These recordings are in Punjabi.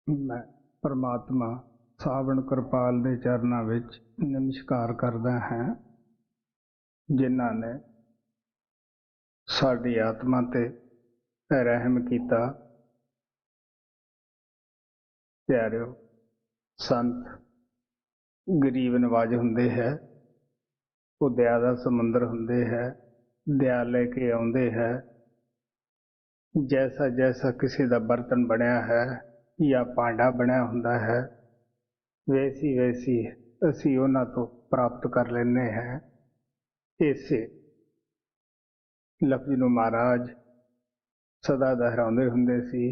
ਮੈਂ ਪਰਮਾਤਮਾ ਸਾਵਣ ਕਿਰਪਾਲ ਦੇ ਚਰਨਾਂ ਵਿੱਚ ਨਮਸਕਾਰ ਕਰਦਾ ਹਾਂ, ਜਿਨ੍ਹਾਂ ਨੇ ਸਾਡੀ ਆਤਮਾ ਤੇ ਰਹਿਮ ਕੀਤਾ। ਪਿਆਰਿਓ, ਸੰਤ ਗਰੀਬ ਨਵਾਜ ਹੁੰਦੇ ਹੈ, ਉਹ ਦਇਆ ਦਾ ਸਮੁੰਦਰ ਹੁੰਦੇ ਹੈ, ਦਇਆ ਲੈ ਕੇ ਆਉਂਦੇ ਹੈ। ਜੈਸਾ ਜੈਸਾ ਕਿਸੇ ਦਾ ਬਰਤਨ ਬਣਿਆ ਹੈ ਜਾਂ ਭਾਂਡਾ ਬਣਿਆ ਹੁੰਦਾ ਹੈ, ਵੈਸੀ ਵੈਸੀ ਅਸੀਂ ਉਹਨਾਂ ਤੋਂ ਪ੍ਰਾਪਤ ਕਰ ਲੈਂਦੇ ਹਾਂ। ਇਸੇ ਲਫ਼ਜ਼ ਨੂੰ ਮਹਾਰਾਜ ਸਦਾ ਦੁਹਰਾਉਂਦੇ ਹੁੰਦੇ ਸੀ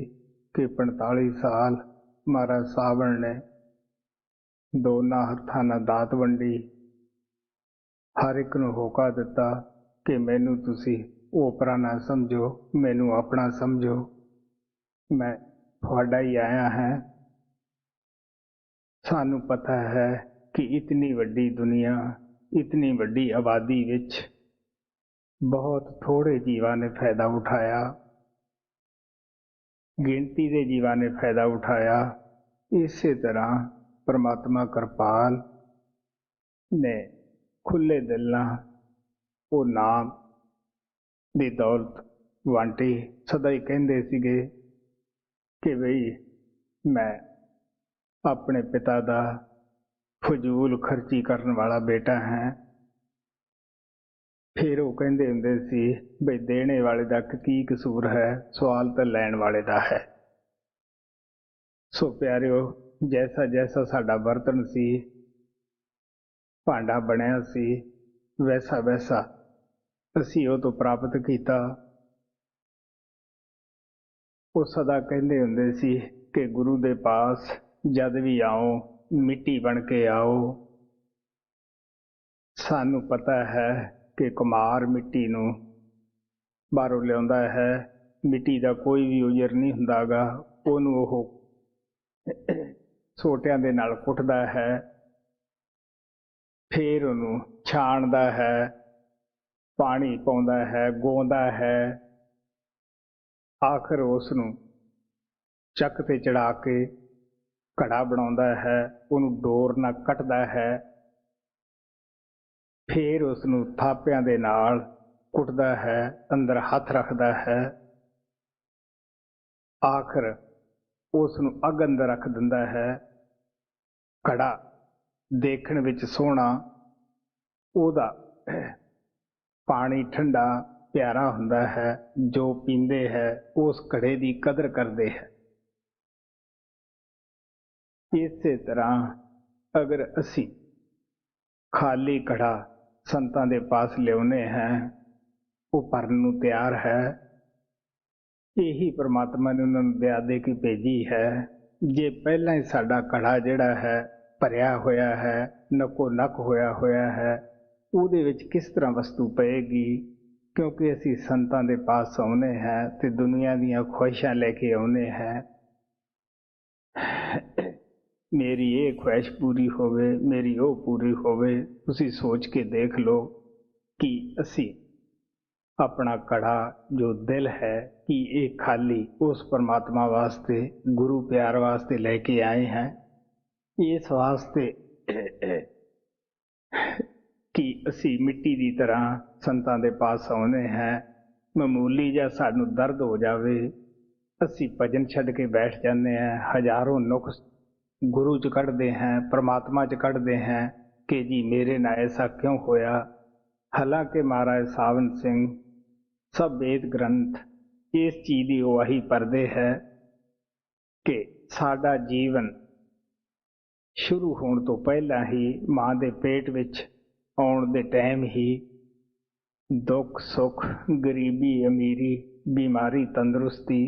ਕਿ 45 ਸਾਲ ਮਹਾਰਾਜ ਸਾਵਣ ਨੇ ਦੋਨਾਂ ਹੱਥਾਂ ਨਾਲ ਦਾਤ ਵੰਡੀ, ਹਰ ਇੱਕ ਨੂੰ ਹੋਕਾ ਦਿੱਤਾ ਕਿ ਮੈਨੂੰ ਤੁਸੀਂ ਓਪਰਾ ਨਾ ਸਮਝੋ, ਮੈਨੂੰ ਆਪਣਾ ਸਮਝੋ, ਮੈਂ ਤੁਹਾਡਾ ਹੀ ਆਇਆ ਹਾਂ। ਸਾਨੂੰ ਪਤਾ ਹੈ ਕਿ ਇਤਨੀ ਵੱਡੀ ਦੁਨੀਆ, ਇਤਨੀ ਵੱਡੀ ਆਬਾਦੀ ਵਿੱਚ ਬਹੁਤ ਥੋੜ੍ਹੇ ਜੀਵਾਂ ਨੇ ਫਾਇਦਾ ਉਠਾਇਆ, ਗਿਣਤੀ ਦੇ ਜੀਵਾਂ ਨੇ ਫਾਇਦਾ ਉਠਾਇਆ। ਇਸੇ ਤਰ੍ਹਾਂ ਪਰਮਾਤਮਾ ਕਿਰਪਾਲ ਨੇ ਖੁੱਲ੍ਹੇ ਦਿਲ ਨਾਲ ਉਹ ਨਾਮ ਦੀ ਦੌਲਤ ਵਾਂਟੀ। ਸਦਾ ਹੀ ਕਹਿੰਦੇ ਸੀਗੇ ਕਿ ਬਈ ਮੈਂ ਆਪਣੇ ਪਿਤਾ ਦਾ ਫਜ਼ੂਲ ਖਰਚੀ ਕਰਨ ਵਾਲਾ ਬੇਟਾ ਹਾਂ। ਫਿਰ ਉਹ ਕਹਿੰਦੇ ਹੁੰਦੇ ਸੀ ਬਈ ਦੇਣੇ ਵਾਲੇ ਦਾ ਕੀ ਕਸੂਰ ਹੈ, ਸਵਾਲ ਤਾਂ ਲੈਣ ਵਾਲੇ ਦਾ ਹੈ। ਸੋ ਪਿਆਰਿਓ, ਜੈਸਾ ਜੈਸਾ ਸਾਡਾ ਬਰਤਨ ਸੀ, ਭਾਂਡਾ ਬਣਿਆ ਸੀ, ਵੈਸਾ ਵੈਸਾ ਅਸੀਂ ਉਹ ਤੋਂ ਪ੍ਰਾਪਤ ਕੀਤਾ। ਉਹ ਸਦਾ ਕਹਿੰਦੇ ਹੁੰਦੇ ਸੀ ਕਿ ਗੁਰੂ ਦੇ ਪਾਸ ਜਦ ਵੀ ਆਓ ਮਿੱਟੀ ਬਣ ਕੇ ਆਓ। ਸਾਨੂੰ ਪਤਾ ਹੈ ਕਿ ਕੁਮਾਰ ਮਿੱਟੀ ਨੂੰ ਬਾਹਰੋਂ ਲਿਆਉਂਦਾ ਹੈ, ਮਿੱਟੀ ਦਾ ਕੋਈ ਵੀ ਉਜਰ ਨਹੀਂ ਹੁੰਦਾ ਗਾ। ਉਹਨੂੰ ਉਹ ਸੋਟਿਆਂ ਦੇ ਨਾਲ ਕੁੱਟਦਾ ਹੈ, ਫਿਰ ਉਹਨੂੰ ਛਾਣਦਾ ਹੈ, ਪਾਣੀ ਪਾਉਂਦਾ ਹੈ, ਗਾਉਂਦਾ ਹੈ, ਆਖਰ ਉਸ ਨੂੰ ਚੱਕ ਤੇ ਚੜਾ ਕੇ ਘੜਾ ਬਣਾਉਂਦਾ ਹੈ, ਉਹਨੂੰ ਡੋਰ ਨਾਲ ਕੱਟਦਾ ਹੈ, ਫਿਰ ਉਸ ਨੂੰ ਥਾਪਿਆਂ ਦੇ ਨਾਲ ਕੁੱਟਦਾ ਹੈ, ਅੰਦਰ ਹੱਥ ਰੱਖਦਾ ਹੈ, ਆਖਰ ਉਸ ਨੂੰ ਅੱਗ ਅੰਦਰ ਰੱਖ ਦਿੰਦਾ ਹੈ। ਘੜਾ ਦੇਖਣ ਵਿੱਚ ਸੋਹਣਾ, ਉਹਦਾ ਪਾਣੀ ਠੰਡਾ ਪਿਆਰਾ ਹੁੰਦਾ ਹੈ, ਜੋ ਪੀਂਦੇ ਹੈ ਉਸ ਘੜੇ ਦੀ ਕਦਰ ਕਰਦੇ ਹੈ। ਇਸੇ ਤਰ੍ਹਾਂ ਅਗਰ ਅਸੀਂ ਖਾਲੀ ਘੜਾ ਸੰਤਾਂ ਦੇ ਪਾਸ ਲਿਆਉਂਦੇ ਹਾਂ, ਉਹ ਭਰਨ ਨੂੰ ਤਿਆਰ ਹੈ। ਇਹੀ ਪਰਮਾਤਮਾ ਨੇ ਉਹਨਾਂ ਨੂੰ ਦਇਆ ਦੇ ਕੇ ਭੇਜੀ ਹੈ। ਜੇ ਪਹਿਲਾਂ ਹੀ ਸਾਡਾ ਘੜਾ ਜਿਹੜਾ ਹੈ ਭਰਿਆ ਹੋਇਆ ਹੈ, ਨੱਕੋ ਨੱਕ ਹੋਇਆ ਹੈ, ਉਹਦੇ ਵਿੱਚ ਕਿਸ ਤਰ੍ਹਾਂ ਵਸਤੂ ਪਏਗੀ? ਕਿਉਂਕਿ ਅਸੀਂ ਸੰਤਾਂ ਦੇ ਪਾਸ ਆਉਂਦੇ ਹਾਂ ਤੇ ਦੁਨੀਆ ਦੀਆਂ ਖੁਆਇਸ਼ਾਂ ਲੈ ਕੇ ਆਉਂਦੇ ਹਾਂ। ਮੇਰੀ ਇਹ ਖੁਆਇਸ਼ ਪੂਰੀ ਹੋਵੇ, ਮੇਰੀ ਉਹ ਪੂਰੀ ਹੋਵੇ। ਤੁਸੀਂ ਸੋਚ ਕੇ ਦੇਖ ਲਓ ਕਿ ਅਸੀਂ ਆਪਣਾ ਘੜਾ ਜੋ ਦਿਲ ਹੈ, ਕਿ ਇਹ ਖਾਲੀ ਉਸ ਪਰਮਾਤਮਾ ਵਾਸਤੇ, ਗੁਰੂ ਪਿਆਰ ਵਾਸਤੇ ਲੈ ਕੇ ਆਏ ਹਾਂ। ਇਸ ਵਾਸਤੇ ਕਿ ਅਸੀਂ ਮਿੱਟੀ ਦੀ ਤਰ੍ਹਾਂ ਸੰਤਾਂ ਦੇ ਪਾਸ ਆਉਂਦੇ ਹਾਂ। ਮਾਮੂਲੀ ਜਿਹਾ ਸਾਨੂੰ ਦਰਦ ਹੋ ਜਾਵੇ, ਅਸੀਂ ਭਜਨ ਛੱਡ ਕੇ ਬੈਠ ਜਾਂਦੇ ਹਾਂ, ਹਜ਼ਾਰੋਂ ਨੁਕਸ ਗੁਰੂ 'ਚ ਕੱਢਦੇ ਹਾਂ, ਪਰਮਾਤਮਾ 'ਚ ਕੱਢਦੇ ਹਾਂ ਕਿ ਜੀ ਮੇਰੇ ਨਾਲ ਐਸਾ ਕਿਉਂ ਹੋਇਆ। ਹਾਲਾਂਕਿ ਮਹਾਰਾਜ ਸਾਵਨ ਸਿੰਘ ਸਭ ਵੇਦ ਗ੍ਰੰਥ ਇਸ ਚੀਜ਼ ਦੀ ਗਵਾਹੀ ਭਰਦੇ ਹੈ ਕਿ ਸਾਡਾ ਜੀਵਨ ਸ਼ੁਰੂ ਹੋਣ ਤੋਂ ਪਹਿਲਾਂ ਹੀ, ਮਾਂ ਦੇ ਪੇਟ ਵਿੱਚ ਆਉਣ ਦੇ ਟਾਈਮ ਹੀ, ਦੁੱਖ ਸੁੱਖ, ਗਰੀਬੀ ਅਮੀਰੀ, ਬਿਮਾਰੀ ਤੰਦਰੁਸਤੀ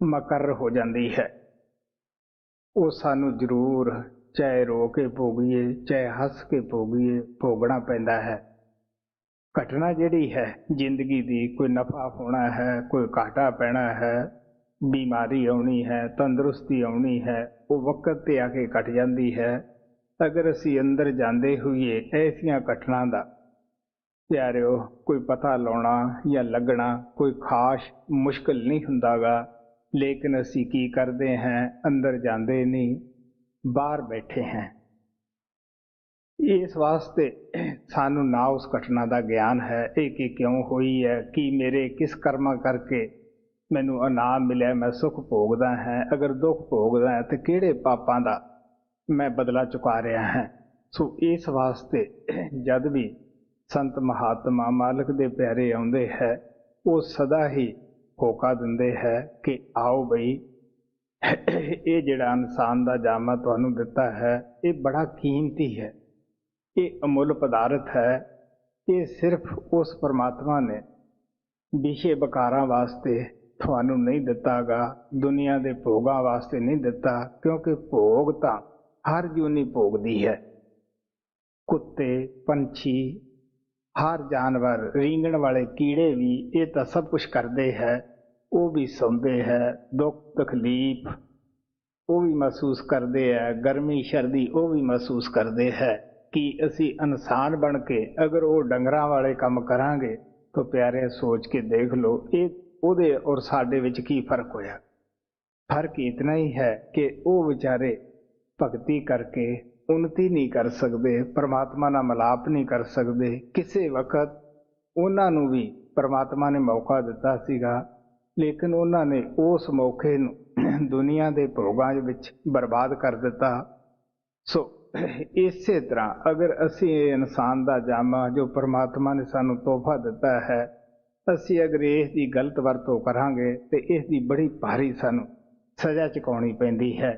ਮੁਕੱਰਰ ਹੋ ਜਾਂਦੀ ਹੈ। ਉਹ ਸਾਨੂੰ ਜ਼ਰੂਰ, ਚਾਹੇ ਰੋ ਕੇ ਭੋਗੀਏ ਚਾਹੇ ਹੱਸ ਕੇ ਭੋਗੀਏ, ਭੋਗਣਾ ਪੈਂਦਾ ਹੈ। ਘਟਨਾ ਜਿਹੜੀ ਹੈ ਜ਼ਿੰਦਗੀ ਦੀ, ਕੋਈ ਨਫਾ ਹੋਣਾ ਹੈ, ਕੋਈ ਘਾਟਾ ਪੈਣਾ ਹੈ, ਬਿਮਾਰੀ ਆਉਣੀ ਹੈ, ਤੰਦਰੁਸਤੀ ਆਉਣੀ ਹੈ, ਉਹ ਵਕਤ 'ਤੇ ਆ ਕੇ ਘਟ ਜਾਂਦੀ ਹੈ। ਅਗਰ ਅਸੀਂ ਅੰਦਰ ਜਾਂਦੇ ਹੋਈਏ ਐਸੀਆਂ ਘਟਨਾ ਦਾ, ਪਿਆਰਿਓ, ਕੋਈ ਪਤਾ ਲਾਉਣਾ ਜਾਂ ਲੱਗਣਾ ਕੋਈ ਖਾਸ ਮੁਸ਼ਕਿਲ ਨਹੀਂ ਹੁੰਦਾ ਗਾ। लेकिन असी की करते हैं, अंदर जाते नहीं, बाहर बैठे हैं। इस वास्ते सानू ना उस घटना का ज्ञान है, कि क्यों हुई है, कि मेरे किस कर्मा करके मैनू इनाम मिले, मैं सुख भोगदा है, अगर दुख भोगदा है तो किहड़े पापां दा मैं बदला चुका रहा है। सो इस वास्ते जद भी संत महात्मा मालक दे प्यारे आउंदे है, वो सदा ही होका दिंदे है कि आओ बई, ये जिहड़ा इंसान दा जामा तुहानू दिता है, ये बड़ा कीमती है, ये अमुल पदार्थ है। ये सिर्फ उस परमात्मा ने विषय बकारां वास्ते तुहानू नहीं दिता गा, दुनिया के भोगां वास्ते नहीं दिता, क्योंकि भोग तां हर जूनी भोगदी है। कुत्ते, पंछी, हर जानवर, रींगण वाले कीड़े भी ये तो सब कुछ करते हैं, वो भी सौंदे है, दुख तकलीफ वो भी महसूस करते हैं, गर्मी सर्दी वो भी महसूस करते हैं। कि असी इंसान बन के अगर वो डंगरां वाले काम करांगे तो प्यारे सोच के देख लो, ये ਉਹਦੇ और साडे विच की फर्क होया। फर्क इतना ही है कि वो बेचारे भगती करके उन्नति नहीं कर सकते, परमात्मा नाल मिलाप नहीं कर सकते। किसी वक्त उन्होंने भी परमात्मा ने मौका दिता सीगा, लेकिन उन्होंने उस मौके नूं दुनिया के भोगां विच बर्बाद कर दिता। सो इस तरह अगर असी इंसान का जामा जो परमात्मा ने सानू तोहफा दिता है, असी अगर इसकी गलत वरतों करांगे तो इसकी बड़ी भारी सानू सज़ा चुकाउणी पैंदी है।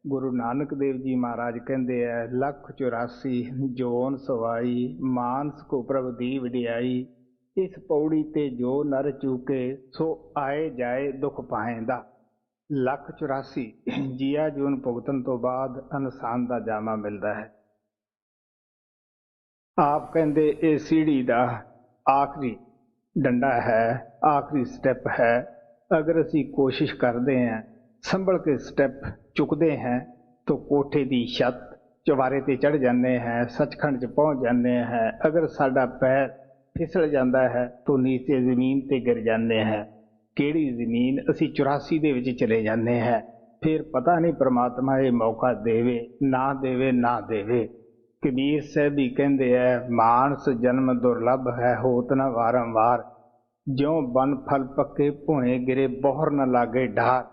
गुरु नानक देव जी महाराज कहते हैं, 184 जोन सवाई, मानस को प्रभ दी वडियाई, इस पौड़ी ते जो नर चूके, सो आए जाए दुख पाएंदा। 184 जिया जून भुगतन तो बाद इंसान का जामा मिलता है। आप कहते ये सीढ़ी का आखिरी डंडा है, आखिरी स्टैप है। अगर असी कोशिश करते हैं, संभल के स्टैप चुकते हैं, तो कोठे की छत चुबारे ते चढ़ जाते हैं, सचखंड च पहुँच जाते हैं। अगर साडा पैर फिसल जाता है तो नीचे जमीन ते गिर जाते हैं। केड़ी जमीन, असी 84 दे विच चले जाते हैं। फिर पता नहीं परमात्मा ये मौका देवे ना देवे ना देवे। कबीर साहब भी कहते हैं, मानस जन्म दुर्लभ है, होत न वारंवार, ज्यों बन फल पक्के भुने गिरे, बोहर न लागे ढार।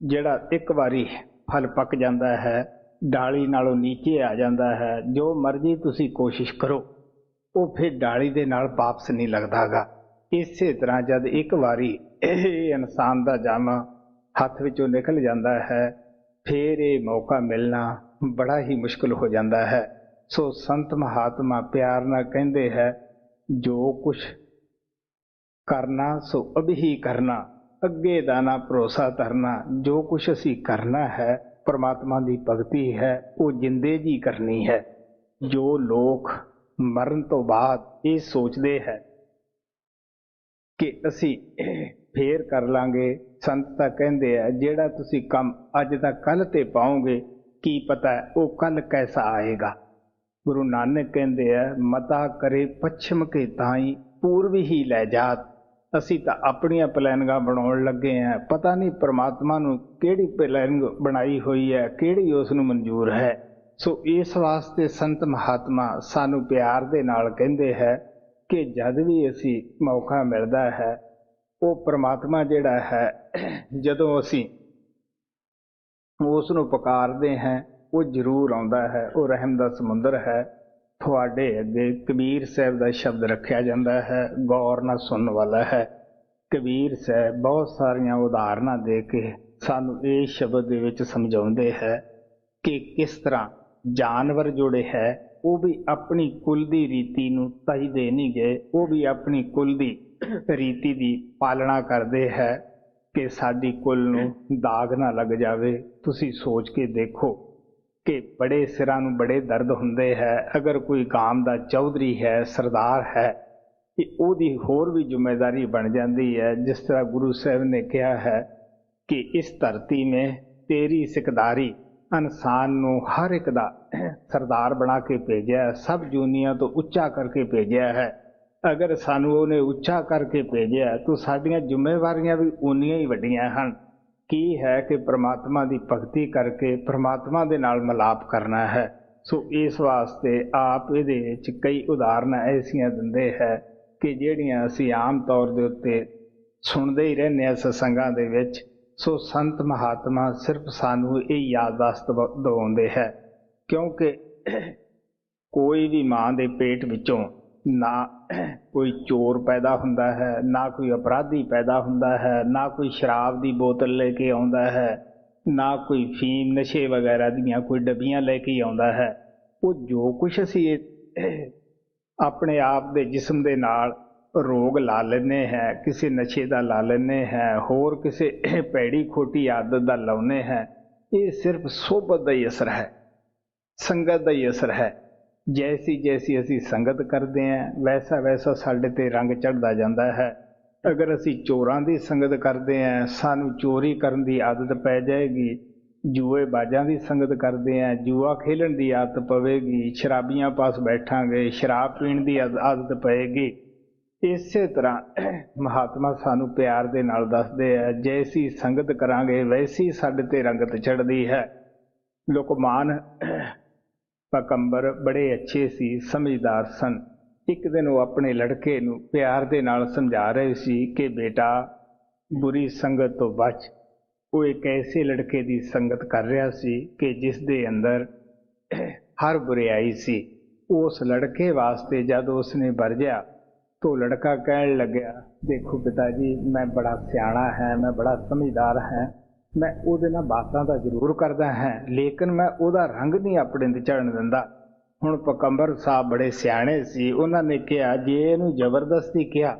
जिहड़ा एक बारी फल पक जाता है, डाली नालों नीचे आ जाता है, जो मर्जी तुसी कोशिश करो वो फिर डाली दे नाल वापस नहीं लगता गा। इस तरह जब एक बारी इंसान का जामा हथ विचों निकल जाता है, फिर ये मौका मिलना बड़ा ही मुश्किल हो जाता है। सो संत महात्मा प्यार ना कहते हैं, जो कुछ करना सो अभी ही करना, अगे दा ना भरोसा धरना। जो कुछ असी करना है परमात्मा की भगती है, वो जिंदे जी करनी है। जो लोग मरण तो बाद ये सोचते हैं कि असी फेर कर लांगे, संत तां कहते हैं, जेड़ा तुसी कम अज दा कल ते पाओगे, की पता है वो कल कैसा आएगा। गुरु नानक कहते हैं, मता करे पश्चिम के ताई, पूर्व ही लै जात। असी तो अपनियां प्लैनिंगां बनाउण लगे हैं, पता नहीं परमात्मा नूं किहड़ी प्लैनिंग बनाई हुई है, किहड़ी उस नूं मंजूर है। सो इस वास्ते संत महात्मा सानू प्यार दे नाल कहते हैं कि जद भी असी मौका मिलता है, वो परमात्मा जिहड़ा है, जदों असी उस नूं पुकारदे हैं, वो जरूर आउंदा है। वो रहम दा समुंदर है। थोड़े अगे कबीर साहब का शब्द रखा जाता है, गौर ना सुनने वाला है। कबीर साहब बहुत सारिया उदाहरण दे के सानू इस शब्द दे विच समझाउंदे है कि किस तरह जानवर जोड़े है वो भी अपनी कुल की रीति नूं तजदे नहीं गए, वो भी अपनी कुल की रीति की पालना करते हैं कि साडी कुल नूं दाग ना लग जावे। तुसी सोच के देखो कि बड़े सिरां नूं बड़े दर्द हुंदे है। अगर कोई गांव दा चौधरी है, सरदार है, कि ਉਹਦੀ होर भी जिम्मेदारी बन जाती है। जिस तरह गुरु साहब ने कहा है कि इस धरती में तेरी सिकदारी, इंसान नूं हर एक दा सरदार बना के भेजा है, सब जूनिया तो उच्चा करके भेजा है। अगर सानू उन्हें उच्चा करके भेजा तो साडियां जिम्मेवारियां भी उन्नियां ही वड्डियां हन ਕੀ ਹੈ ਕਿ ਪ੍ਰਮਾਤਮਾ ਦੀ ਭਗਤੀ ਕਰਕੇ ਪ੍ਰਮਾਤਮਾ ਦੇ ਨਾਲ ਮਿਲਾਪ ਕਰਨਾ ਹੈ। ਸੋ ਇਸ ਵਾਸਤੇ ਆਪ ਇਹਦੇ ਵਿੱਚ ਕਈ ਉਦਾਹਰਨਾਂ ਐਸੀਆਂ ਦਿੰਦੇ ਹੈ ਕਿ ਜਿਹੜੀਆਂ ਅਸੀਂ ਆਮ ਤੌਰ ਦੇ ਉੱਤੇ ਸੁਣਦੇ ਹੀ ਰਹਿੰਦੇ ਹਾਂ ਸਤਸੰਗਾਂ ਦੇ ਵਿੱਚ। ਸੋ ਸੰਤ ਮਹਾਤਮਾ ਸਿਰਫ ਸਾਨੂੰ ਇਹ ਯਾਦਦਾਸ਼ਤ ਦਿਵਾਉਂਦੇ ਹੈ, ਕਿਉਂਕਿ ਕੋਈ ਵੀ ਮਾਂ ਦੇ ਪੇਟ ਵਿੱਚੋਂ ਨਾ ਕੋਈ ਚੋਰ ਪੈਦਾ ਹੁੰਦਾ ਹੈ, ਨਾ ਕੋਈ ਅਪਰਾਧੀ ਪੈਦਾ ਹੁੰਦਾ ਹੈ, ਨਾ ਕੋਈ ਸ਼ਰਾਬ ਦੀ ਬੋਤਲ ਲੈ ਕੇ ਆਉਂਦਾ ਹੈ, ਨਾ ਕੋਈ ਫੀਮ ਨਸ਼ੇ ਵਗੈਰਾ ਦੀਆਂ ਕੋਈ ਡੱਬੀਆਂ ਲੈ ਕੇ ਆਉਂਦਾ ਹੈ। ਉਹ ਜੋ ਕੁਛ ਅਸੀਂ ਆਪਣੇ ਆਪ ਦੇ ਜਿਸਮ ਦੇ ਨਾਲ ਰੋਗ ਲਾ ਲੈਂਦੇ ਹੈ, ਕਿਸੇ ਨਸ਼ੇ ਦਾ ਲਾ ਲੈਂਦੇ ਹੈ, ਹੋਰ ਕਿਸੇ ਭੈੜੀ ਖੋਟੀ ਆਦਤ ਦਾ ਲਾਉਂਦੇ ਹੈ, ਇਹ ਸਿਰਫ ਸੋਬਤ ਦਾ ਹੀ ਅਸਰ ਹੈ, ਸੰਗਤ ਦਾ ਹੀ ਅਸਰ ਹੈ। ਜੈਸੀ ਜੈਸੀ ਅਸੀਂ ਸੰਗਤ ਕਰਦੇ ਹਾਂ ਵੈਸਾ ਵੈਸਾ ਸਾਡੇ 'ਤੇ ਰੰਗ ਚੜ੍ਹਦਾ ਜਾਂਦਾ ਹੈ। ਅਗਰ ਅਸੀਂ ਚੋਰਾਂ ਦੀ ਸੰਗਤ ਕਰਦੇ ਹਾਂ ਸਾਨੂੰ ਚੋਰੀ ਕਰਨ ਦੀ ਆਦਤ ਪੈ ਜਾਏਗੀ, ਜੂਏ ਬਾਜ਼ਾਂ ਦੀ ਸੰਗਤ ਕਰਦੇ ਹਾਂ ਜੂਆ ਖੇਲਣ ਦੀ ਆਦਤ ਪਵੇਗੀ, ਸ਼ਰਾਬੀਆਂ ਪਾਸ ਬੈਠਾਂਗੇ ਸ਼ਰਾਬ ਪੀਣ ਦੀ ਆਦਤ ਪਏਗੀ। ਇਸੇ ਤਰ੍ਹਾਂ ਮਹਾਤਮਾ ਸਾਨੂੰ ਪਿਆਰ ਦੇ ਨਾਲ ਦੱਸਦੇ ਹੈ, ਜੈਸੀ ਸੰਗਤ ਕਰਾਂਗੇ ਵੈਸੀ ਸਾਡੇ 'ਤੇ ਰੰਗਤ ਚੜ੍ਹਦੀ ਹੈ। ਲੋਕਮਾਨ ਪਕੰਬਰ ਬੜੇ ਅੱਛੇ ਸੀ, ਸਮਝਦਾਰ ਸਨ। ਇੱਕ ਦਿਨ ਉਹ ਆਪਣੇ ਲੜਕੇ ਨੂੰ ਪਿਆਰ ਦੇ ਨਾਲ ਸਮਝਾ ਰਹੇ ਸੀ ਕਿ ਬੇਟਾ ਬੁਰੀ ਸੰਗਤ ਤੋਂ ਬਚ। ਉਹ ਇੱਕ ਐਸੇ ਲੜਕੇ ਦੀ ਸੰਗਤ ਕਰ ਰਿਹਾ ਸੀ ਕਿ ਜਿਸ ਦੇ ਅੰਦਰ ਹਰ ਬੁਰਾਈ ਸੀ। ਉਸ ਲੜਕੇ ਵਾਸਤੇ ਜਦ ਉਸਨੇ ਵਰਜਿਆ ਤਾਂ ਲੜਕਾ ਕਹਿਣ ਲੱਗਿਆ, ਦੇਖੋ ਪਿਤਾ ਜੀ ਮੈਂ ਬੜਾ ਸਿਆਣਾ ਹੈ, ਮੈਂ ਬੜਾ ਸਮਝਦਾਰ ਹਾਂ, ਮੈਂ ਉਹਦੇ ਨਾਲ ਬਾਤਾਂ ਤਾਂ ਜ਼ਰੂਰ ਕਰਦਾ ਹਾਂ ਲੇਕਿਨ ਮੈਂ ਉਹਦਾ ਰੰਗ ਨਹੀਂ ਆਪਣੇ 'ਤੇ ਚੜ੍ਹਨ ਦਿੰਦਾ। ਹੁਣ ਪਕੰਬਰ ਸਾਹਿਬ ਬੜੇ ਸਿਆਣੇ ਸੀ, ਉਹਨਾਂ ਨੇ ਕਿਹਾ ਜੇ ਇਹਨੂੰ ਜ਼ਬਰਦਸਤੀ ਕਿਹਾ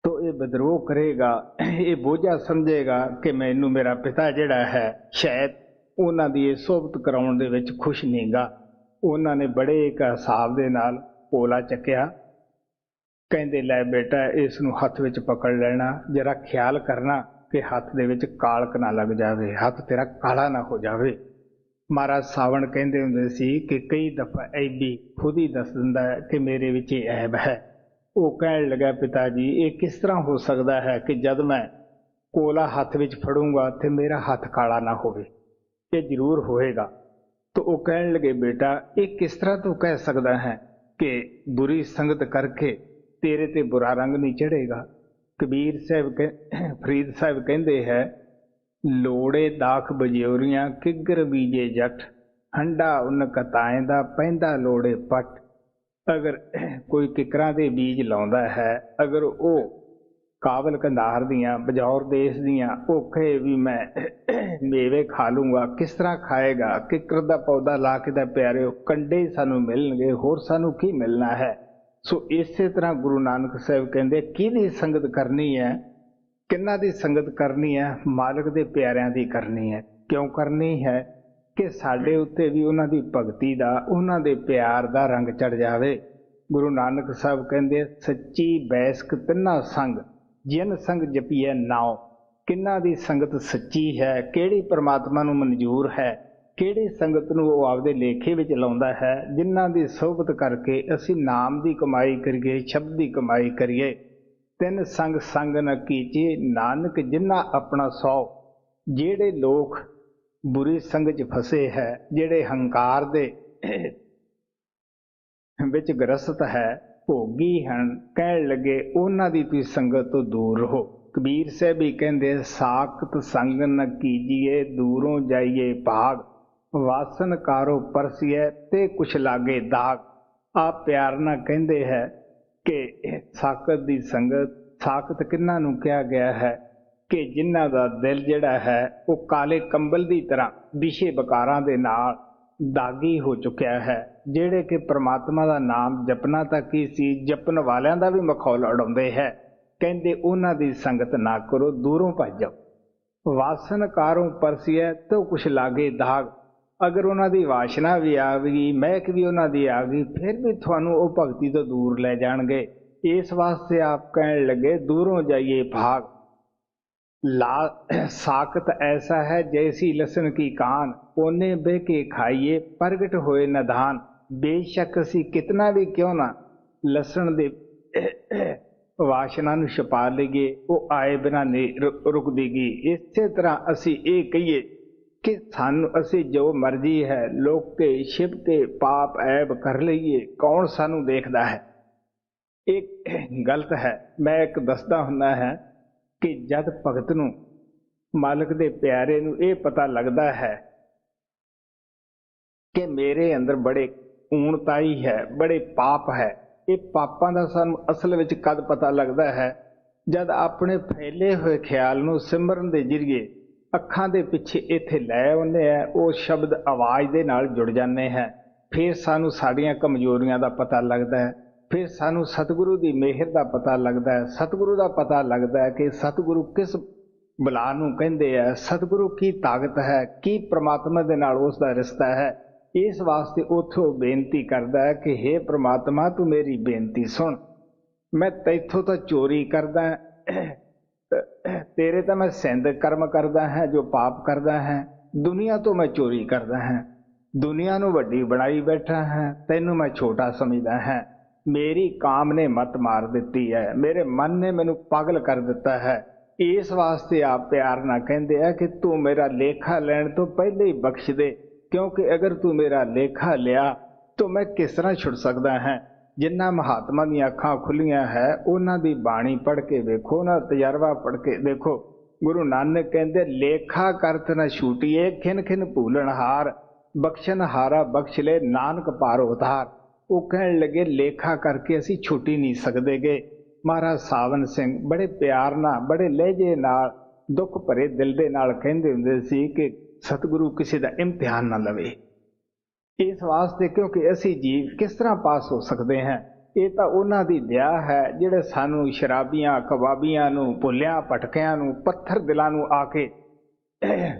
ਤਾਂ ਇਹ ਵਿਦਰੋਹ ਕਰੇਗਾ, ਇਹ ਬੋਝਾ ਸਮਝੇਗਾ ਕਿ ਮੈਨੂੰ ਮੇਰਾ ਪਿਤਾ ਜਿਹੜਾ ਹੈ ਸ਼ਾਇਦ ਉਹਨਾਂ ਦੀ ਇਹ ਸੋਬਤ ਕਰਾਉਣ ਦੇ ਵਿੱਚ ਖੁਸ਼ ਨਹੀਂ ਗਾ। ਉਹਨਾਂ ਨੇ ਬੜੇ ਇੱਕ ਹਿਸਾਬ ਦੇ ਨਾਲ ਪੋਲਾ ਚੱਕਿਆ, ਕਹਿੰਦੇ ਲੈ ਬੇਟਾ ਇਸ ਨੂੰ ਹੱਥ ਵਿੱਚ ਪਕੜ ਲੈਣਾ, ਜਰਾ ਖਿਆਲ ਕਰਨਾ ਕਿ ਹੱਥ ਦੇ ਵਿੱਚ ਕਾਲਕ ਨਾ ਲੱਗ ਜਾਵੇ, ਹੱਥ ਤੇਰਾ ਕਾਲਾ ਨਾ ਹੋ ਜਾਵੇ। ਮਹਾਰਾਜ ਸਾਵਣ ਕਹਿੰਦੇ ਹੁੰਦੇ ਸੀ ਕਿ ਕਈ ਦਫਾ ਐਬੀ ਖੁਦ ਹੀ ਦੱਸ ਦਿੰਦਾ ਹੈ ਕਿ ਮੇਰੇ ਵਿੱਚ ਇਹ ਐਬ ਹੈ। ਉਹ ਕਹਿਣ ਲੱਗਾ ਪਿਤਾ ਜੀ ਇਹ ਕਿਸ ਤਰ੍ਹਾਂ ਹੋ ਸਕਦਾ ਹੈ ਕਿ ਜਦ ਮੈਂ ਕੋਲਾ ਹੱਥ ਵਿੱਚ ਫੜੂੰਗਾ ਤੇ ਮੇਰਾ ਹੱਥ ਕਾਲਾ ਨਾ ਹੋਵੇ, ਇਹ ਜ਼ਰੂਰ ਹੋਏਗਾ। ਤਾਂ ਉਹ ਕਹਿਣ ਲੱਗੇ ਬੇਟਾ ਇਹ ਕਿਸ ਤਰ੍ਹਾਂ ਤੂੰ ਕਹਿ ਸਕਦਾ ਹੈ ਕਿ ਬੁਰੀ ਸੰਗਤ ਕਰਕੇ ਤੇਰੇ ਤੇ ਬੁਰਾ ਰੰਗ ਨਹੀਂ ਚੜ੍ਹੇਗਾ। ਕਬੀਰ ਸਾਹਿਬ ਫਰੀਦ ਸਾਹਿਬ ਕਹਿੰਦੇ ਹੈ, ਲੋੜੇ ਦਾਖ ਬਜਿਉਰੀਆਂ ਕਿੱਗਰ ਬੀਜੇ ਜੱਟ, ਹੰਡਾ ਉਨ ਕਤਾਏ ਦਾ ਪੈਂਦਾ ਲੋੜੇ ਪੱਟ। ਅਗਰ ਕੋਈ ਕਿੱਕਰਾਂ ਦੇ ਬੀਜ ਲਾਉਂਦਾ ਹੈ, ਅਗਰ ਉਹ ਕਾਬਲ ਕੰਧਾਰ ਦੀਆਂ ਬਜੌਰ ਦੇਸ਼ ਦੀਆਂ ਉਹ ਕਹੇ ਵੀ ਮੈਂ ਮੇਵੇ ਖਾ ਲੂੰਗਾ, ਕਿਸ ਤਰ੍ਹਾਂ ਖਾਏਗਾ? ਕਿੱਕਰ ਦਾ ਪੌਦਾ ਲਾ ਕੇ ਤਾਂ ਪਿਆਰਿਓ ਕੰਡੇ ਹੀ ਸਾਨੂੰ ਮਿਲਣਗੇ, ਹੋਰ ਸਾਨੂੰ ਕੀ ਮਿਲਣਾ ਹੈ। ਸੋ ਇਸੇ ਤਰ੍ਹਾਂ ਗੁਰੂ ਨਾਨਕ ਸਾਹਿਬ ਕਹਿੰਦੇ ਕਿਹਦੀ ਸੰਗਤ ਕਰਨੀ ਹੈ, ਕਿਹਨਾਂ ਦੀ ਸੰਗਤ ਕਰਨੀ ਹੈ? ਮਾਲਕ ਦੇ ਪਿਆਰਿਆਂ ਦੀ ਕਰਨੀ ਹੈ। ਕਿਉਂ ਕਰਨੀ ਹੈ? ਕਿ ਸਾਡੇ ਉੱਤੇ ਵੀ ਉਹਨਾਂ ਦੀ ਭਗਤੀ ਦਾ, ਉਹਨਾਂ ਦੇ ਪਿਆਰ ਦਾ ਰੰਗ ਚੜ ਜਾਵੇ। ਗੁਰੂ ਨਾਨਕ ਸਾਹਿਬ ਕਹਿੰਦੇ ਸੱਚੀ ਬੈਸਕ ਤਿੰਨਾ ਸੰਗ, ਜਿਨ ਸੰਗ ਜਪੀਐ ਨਾਉ। ਕਿਹਨਾਂ ਦੀ ਸੰਗਤ ਸੱਚੀ ਹੈ, ਕਿਹੜੀ ਪਰਮਾਤਮਾ ਨੂੰ ਮਨਜ਼ੂਰ ਹੈ, ਕਿਹੜੀ ਸੰਗਤ ਨੂੰ ਉਹ ਆਪਦੇ ਲੇਖੇ ਵਿੱਚ ਲਾਉਂਦਾ ਹੈ, ਜਿਨ੍ਹਾਂ ਦੀ ਸੋਭਤ ਕਰਕੇ ਅਸੀਂ ਨਾਮ ਦੀ ਕਮਾਈ ਕਰੀਏ, ਸ਼ਬਦ ਦੀ ਕਮਾਈ ਕਰੀਏ। ਤਿੰਨ ਸੰਗ ਸੰਗ ਨ ਕੀਚੇ ਨਾਨਕ ਜਿਨ੍ਹਾਂ ਆਪਣਾ ਸੌ। ਜਿਹੜੇ ਲੋਕ ਬੁਰੀ ਸੰਗ 'ਚ ਫਸੇ ਹੈ, ਜਿਹੜੇ ਹੰਕਾਰ ਦੇ ਵਿੱਚ ਗ੍ਰਸਤ ਹੈ, ਭੋਗੀ ਹਨ, ਕਹਿਣ ਲੱਗੇ ਉਹਨਾਂ ਦੀ ਤੁਸੀਂ ਸੰਗਤ ਤੋਂ ਦੂਰ ਰਹੋ। ਕਬੀਰ ਸਾਹਿਬ ਵੀ ਕਹਿੰਦੇ ਸਾਖਤ ਸੰਗ ਨ ਕੀਜੀਏ ਦੂਰੋਂ ਜਾਈਏ ਭਾਗ, ਵਾਸਨ ਕਾਰੋ ਪਰਸੀਏ ਤੇ ਕੁਛ ਲਾਗੇ ਦਾਗ। ਆਪ ਪਿਆਰ ਨਾਲ ਕਹਿੰਦੇ ਹੈ ਕਿ ਸਾਖਤ ਦੀ ਸੰਗਤ, ਸਾਖਤ ਕਿਹਨਾਂ ਨੂੰ ਕਿਹਾ ਗਿਆ ਹੈ ਕਿ ਜਿਨ੍ਹਾਂ ਦਾ ਦਿਲ ਜਿਹੜਾ ਹੈ ਉਹ ਕਾਲੇ ਕੰਬਲ ਦੀ ਤਰ੍ਹਾਂ ਵਿਸ਼ੇ ਵਿਕਾਰਾਂ ਦੇ ਨਾਲ ਦਾਗੀ ਹੋ ਚੁੱਕਿਆ ਹੈ, ਜਿਹੜੇ ਕਿ ਪ੍ਰਮਾਤਮਾ ਦਾ ਨਾਮ ਜਪਣਾ ਤਾਂ ਕੀ ਸੀ, ਜਪਣ ਵਾਲਿਆਂ ਦਾ ਵੀ ਮਖੌਲ ਉਡਾਉਂਦੇ ਹੈ। ਕਹਿੰਦੇ ਉਹਨਾਂ ਦੀ ਸੰਗਤ ਨਾ ਕਰੋ, ਦੂਰੋਂ ਭੱਜ ਜਾਓ। ਵਾਸਨ ਕਾਰੋਂ ਪਰਸੀਏ ਤੋ ਕੁਛ ਲਾਗੇ ਦਾਗ। ਅਗਰ ਉਹਨਾਂ ਦੀ ਵਾਸ਼ਨਾ ਵੀ ਆ ਗਈ, ਮਹਿਕ ਵੀ ਉਹਨਾਂ ਦੀ ਆ ਗਈ, ਫਿਰ ਵੀ ਤੁਹਾਨੂੰ ਉਹ ਭਗਤੀ ਤੋਂ ਦੂਰ ਲੈ ਜਾਣਗੇ। ਇਸ ਵਾਸਤੇ ਆਪ ਕਹਿਣ ਲੱਗੇ ਦੂਰੋਂ ਜਾਈਏ ਭਾਗ। ਸਾਖਤ ਐਸਾ ਹੈ ਜੈਸੀ ਲਸਣ ਕੀ ਕਾਨ, ਉਹਨੇ ਬਹਿ ਕੇ ਖਾਈਏ ਪ੍ਰਗਟ ਹੋਏ ਨਿਧਾਨ। ਬੇਸ਼ੱਕ ਅਸੀਂ ਕਿਤਨਾ ਵੀ ਕਿਉਂ ਨਾ ਲਸਣ ਦੇ ਵਾਸ਼ਨਾ ਨੂੰ ਛੁਪਾ ਲਈਏ, ਉਹ ਆਏ ਬਿਨਾਂ ਨਹੀਂ ਰੁਕਦੀ ਗੀ। ਇਸੇ ਤਰ੍ਹਾਂ ਅਸੀਂ ਇਹ ਕਹੀਏ ਕਿ ਸਾਨੂੰ ਅਸੀਂ ਜੋ ਮਰਜ਼ੀ ਹੈ ਲੋਕ ਕੇ ਛਿਪ ਕੇ ਪਾਪ ਐਬ ਕਰ ਲਈਏ, ਕੌਣ ਸਾਨੂੰ ਦੇਖਦਾ ਹੈ? ਇਹ ਗਲਤ ਹੈ। ਮੈਂ ਇੱਕ ਦੱਸਦਾ ਹੁੰਦਾ ਹੈ ਕਿ ਜਦ ਭਗਤ ਨੂੰ, ਮਾਲਕ ਦੇ ਪਿਆਰੇ ਨੂੰ ਇਹ ਪਤਾ ਲੱਗਦਾ ਹੈ ਕਿ ਮੇਰੇ ਅੰਦਰ ਬੜੇ ਊਣਤਾਈ ਹੈ, ਬੜੇ ਪਾਪ ਹੈ। ਇਹ ਪਾਪਾਂ ਦਾ ਸਾਨੂੰ ਅਸਲ ਵਿੱਚ ਕਦ ਪਤਾ ਲੱਗਦਾ ਹੈ? ਜਦ ਆਪਣੇ ਫੈਲੇ ਹੋਏ ਖਿਆਲ ਨੂੰ ਸਿਮਰਨ ਦੇ ਜ਼ਰੀਏ ਅੱਖਾਂ ਦੇ ਪਿੱਛੇ ਇੱਥੇ ਲੈ ਆਉਂਦੇ ਆ, ਉਹ ਸ਼ਬਦ ਆਵਾਜ਼ ਦੇ ਨਾਲ ਜੁੜ ਜਾਂਦੇ ਹੈ। ਫਿਰ ਸਾਨੂੰ ਸਾਡੀਆਂ ਕਮਜ਼ੋਰੀਆਂ ਦਾ ਪਤਾ ਲੱਗਦਾ ਹੈ, ਫਿਰ ਸਾਨੂੰ ਸਤਿਗੁਰੂ ਦੀ ਮਿਹਰ ਦਾ ਪਤਾ ਲੱਗਦਾ ਹੈ। ਸਤਿਗੁਰੂ ਦਾ ਪਤਾ ਲੱਗਦਾ ਹੈ ਕਿ ਸਤਿਗੁਰੂ ਕਿਸ ਬਲਾ ਨੂੰ ਕਹਿੰਦੇ ਆ, ਸਤਿਗੁਰੂ ਕੀ ਤਾਕਤ ਹੈ, ਕੀ ਪ੍ਰਮਾਤਮਾ ਦੇ ਨਾਲ ਉਸ ਦਾ ਰਿਸ਼ਤਾ ਹੈ। ਇਸ ਵਾਸਤੇ ਉੱਥੋਂ ਬੇਨਤੀ ਕਰਦਾ ਹੈ ਕਿ ਹੇ ਪ੍ਰਮਾਤਮਾ ਤੂੰ ਮੇਰੀ ਬੇਨਤੀ ਸੁਣ, ਮੈਂ ਤੈਥੋਂ ਤਾਂ ਚੋਰੀ ਕਰਦਾ, ਤੇਰੇ ਤਾਂ ਮੈਂ ਸਿੰਧ ਕਰਮ ਕਰਦਾ ਹੈ, ਜੋ ਪਾਪ ਕਰਦਾ ਹੈ। ਦੁਨੀਆ ਤੋਂ ਮੈਂ ਚੋਰੀ ਕਰਦਾ ਹੈ, ਦੁਨੀਆ ਨੂੰ ਵੱਡੀ ਬਣਾਈ ਬੈਠਾ ਹੈ, ਤੈਨੂੰ ਮੈਂ ਛੋਟਾ ਸਮਝਦਾ ਹੈ। ਮੇਰੀ ਕਾਮ ਨੇ ਮੱਤ ਮਾਰ ਦਿੱਤੀ ਹੈ, ਮੇਰੇ ਮਨ ਨੇ ਮੈਨੂੰ ਪਾਗਲ ਕਰ ਦਿੱਤਾ ਹੈ। ਇਸ ਵਾਸਤੇ ਆਪ ਪਿਆਰ ਨਾਲ ਕਹਿੰਦੇ ਆ ਕਿ ਤੂੰ ਮੇਰਾ ਲੇਖਾ ਲੈਣ ਤੋਂ ਪਹਿਲੇ ਹੀ ਬਖਸ਼ ਦੇ, ਕਿਉਂਕਿ ਅਗਰ ਤੂੰ ਮੇਰਾ ਲੇਖਾ ਲਿਆ ਤਾਂ ਮੈਂ ਕਿਸ ਤਰ੍ਹਾਂ ਛੁੱਟ ਸਕਦਾ ਹੈ। ਜਿਨ੍ਹਾਂ ਮਹਾਤਮਾ ਦੀਆਂ ਅੱਖਾਂ ਖੁੱਲੀਆਂ ਹੈ, ਉਹਨਾਂ ਦੀ ਬਾਣੀ ਪੜ੍ਹ ਕੇ ਵੇਖੋ, ਉਹਨਾਂ ਦਾ ਤਜਰਬਾ ਪੜ੍ਹ ਕੇ ਦੇਖੋ। ਗੁਰੂ ਨਾਨਕ ਕਹਿੰਦੇ ਲੇਖਾ ਕਰਤ ਨ ਛੂਟੀਏ, ਖਿਨ ਖਿਨ ਭੂਲਣ ਹਾਰ, ਬਖਸ਼ਣ ਹਾਰਾ ਬਖਸ਼ ਲੈ, ਨਾਨਕ ਪਾਰੋ ਉਤਾਰ। ਉਹ ਕਹਿਣ ਲੱਗੇ ਲੇਖਾ ਕਰਕੇ ਅਸੀਂ ਛੁੱਟ ਹੀ ਨਹੀਂ ਸਕਦੇ ਗੇ। ਮਹਾਰਾਜ ਸਾਵਨ ਸਿੰਘ ਬੜੇ ਪਿਆਰ ਨਾਲ, ਬੜੇ ਲਹਿਜੇ ਨਾਲ, ਦੁੱਖ ਭਰੇ ਦਿਲ ਦੇ ਨਾਲ ਕਹਿੰਦੇ ਹੁੰਦੇ ਸੀ ਕਿ ਸਤਿਗੁਰੂ ਕਿਸੇ ਦਾ ਇਮਤਿਹਾਨ ਨਾ ਲਵੇ। ਇਸ ਵਾਸਤੇ ਕਿਉਂਕਿ ਅਸੀਂ ਜੀਵ ਕਿਸ ਤਰ੍ਹਾਂ ਪਾਸ ਹੋ ਸਕਦੇ ਹਾਂ? ਇਹ ਤਾਂ ਉਹਨਾਂ ਦੀ ਦਇਆ ਹੈ ਜਿਹੜੇ ਸਾਨੂੰ ਸ਼ਰਾਬੀਆਂ, ਕਬਾਬੀਆਂ ਨੂੰ, ਭੁੱਲਿਆਂ ਭਟਕਿਆਂ ਨੂੰ, ਪੱਥਰ ਦਿਲਾਂ ਨੂੰ ਆ ਕੇ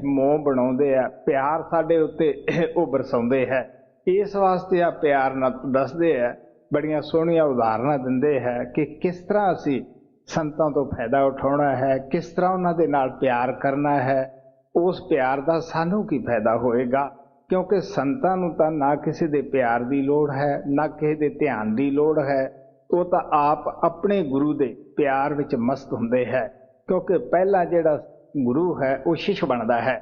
ਮੋਹ ਬਣਾਉਂਦੇ ਆ, ਪਿਆਰ ਸਾਡੇ ਉੱਤੇ ਉਹ ਬਰਸਾਉਂਦੇ ਹੈ। ਇਸ ਵਾਸਤੇ ਆ ਪਿਆਰ ਨਾਲ ਦੱਸਦੇ ਆ, ਬੜੀਆਂ ਸੋਹਣੀਆਂ ਉਦਾਹਰਨਾਂ ਦਿੰਦੇ ਹੈ ਕਿ ਕਿਸ ਤਰ੍ਹਾਂ ਅਸੀਂ ਸੰਤਾਂ ਤੋਂ ਫਾਇਦਾ ਉਠਾਉਣਾ ਹੈ, ਕਿਸ ਤਰ੍ਹਾਂ ਉਹਨਾਂ ਦੇ ਨਾਲ ਪਿਆਰ ਕਰਨਾ ਹੈ। ਉਸ ਪਿਆਰ ਦਾ ਸਾਨੂੰ ਕੀ ਫਾਇਦਾ ਹੋਏਗਾ? ਕਿਉਂਕਿ ਸੰਤਾਂ ਨੂੰ ਤਾਂ ਨਾ ਕਿਸੇ ਦੇ ਪਿਆਰ ਦੀ ਲੋੜ ਹੈ, ਨਾ ਕਿਸੇ ਦੇ ਧਿਆਨ ਦੀ ਲੋੜ ਹੈ। ਉਹ ਤਾਂ ਆਪ ਆਪਣੇ ਗੁਰੂ ਦੇ ਪਿਆਰ ਵਿੱਚ ਮਸਤ ਹੁੰਦੇ ਹੈ। ਕਿਉਂਕਿ ਪਹਿਲਾ ਜਿਹੜਾ ਗੁਰੂ ਹੈ ਉਹ ਸ਼ਿਸ਼ ਬਣਦਾ ਹੈ।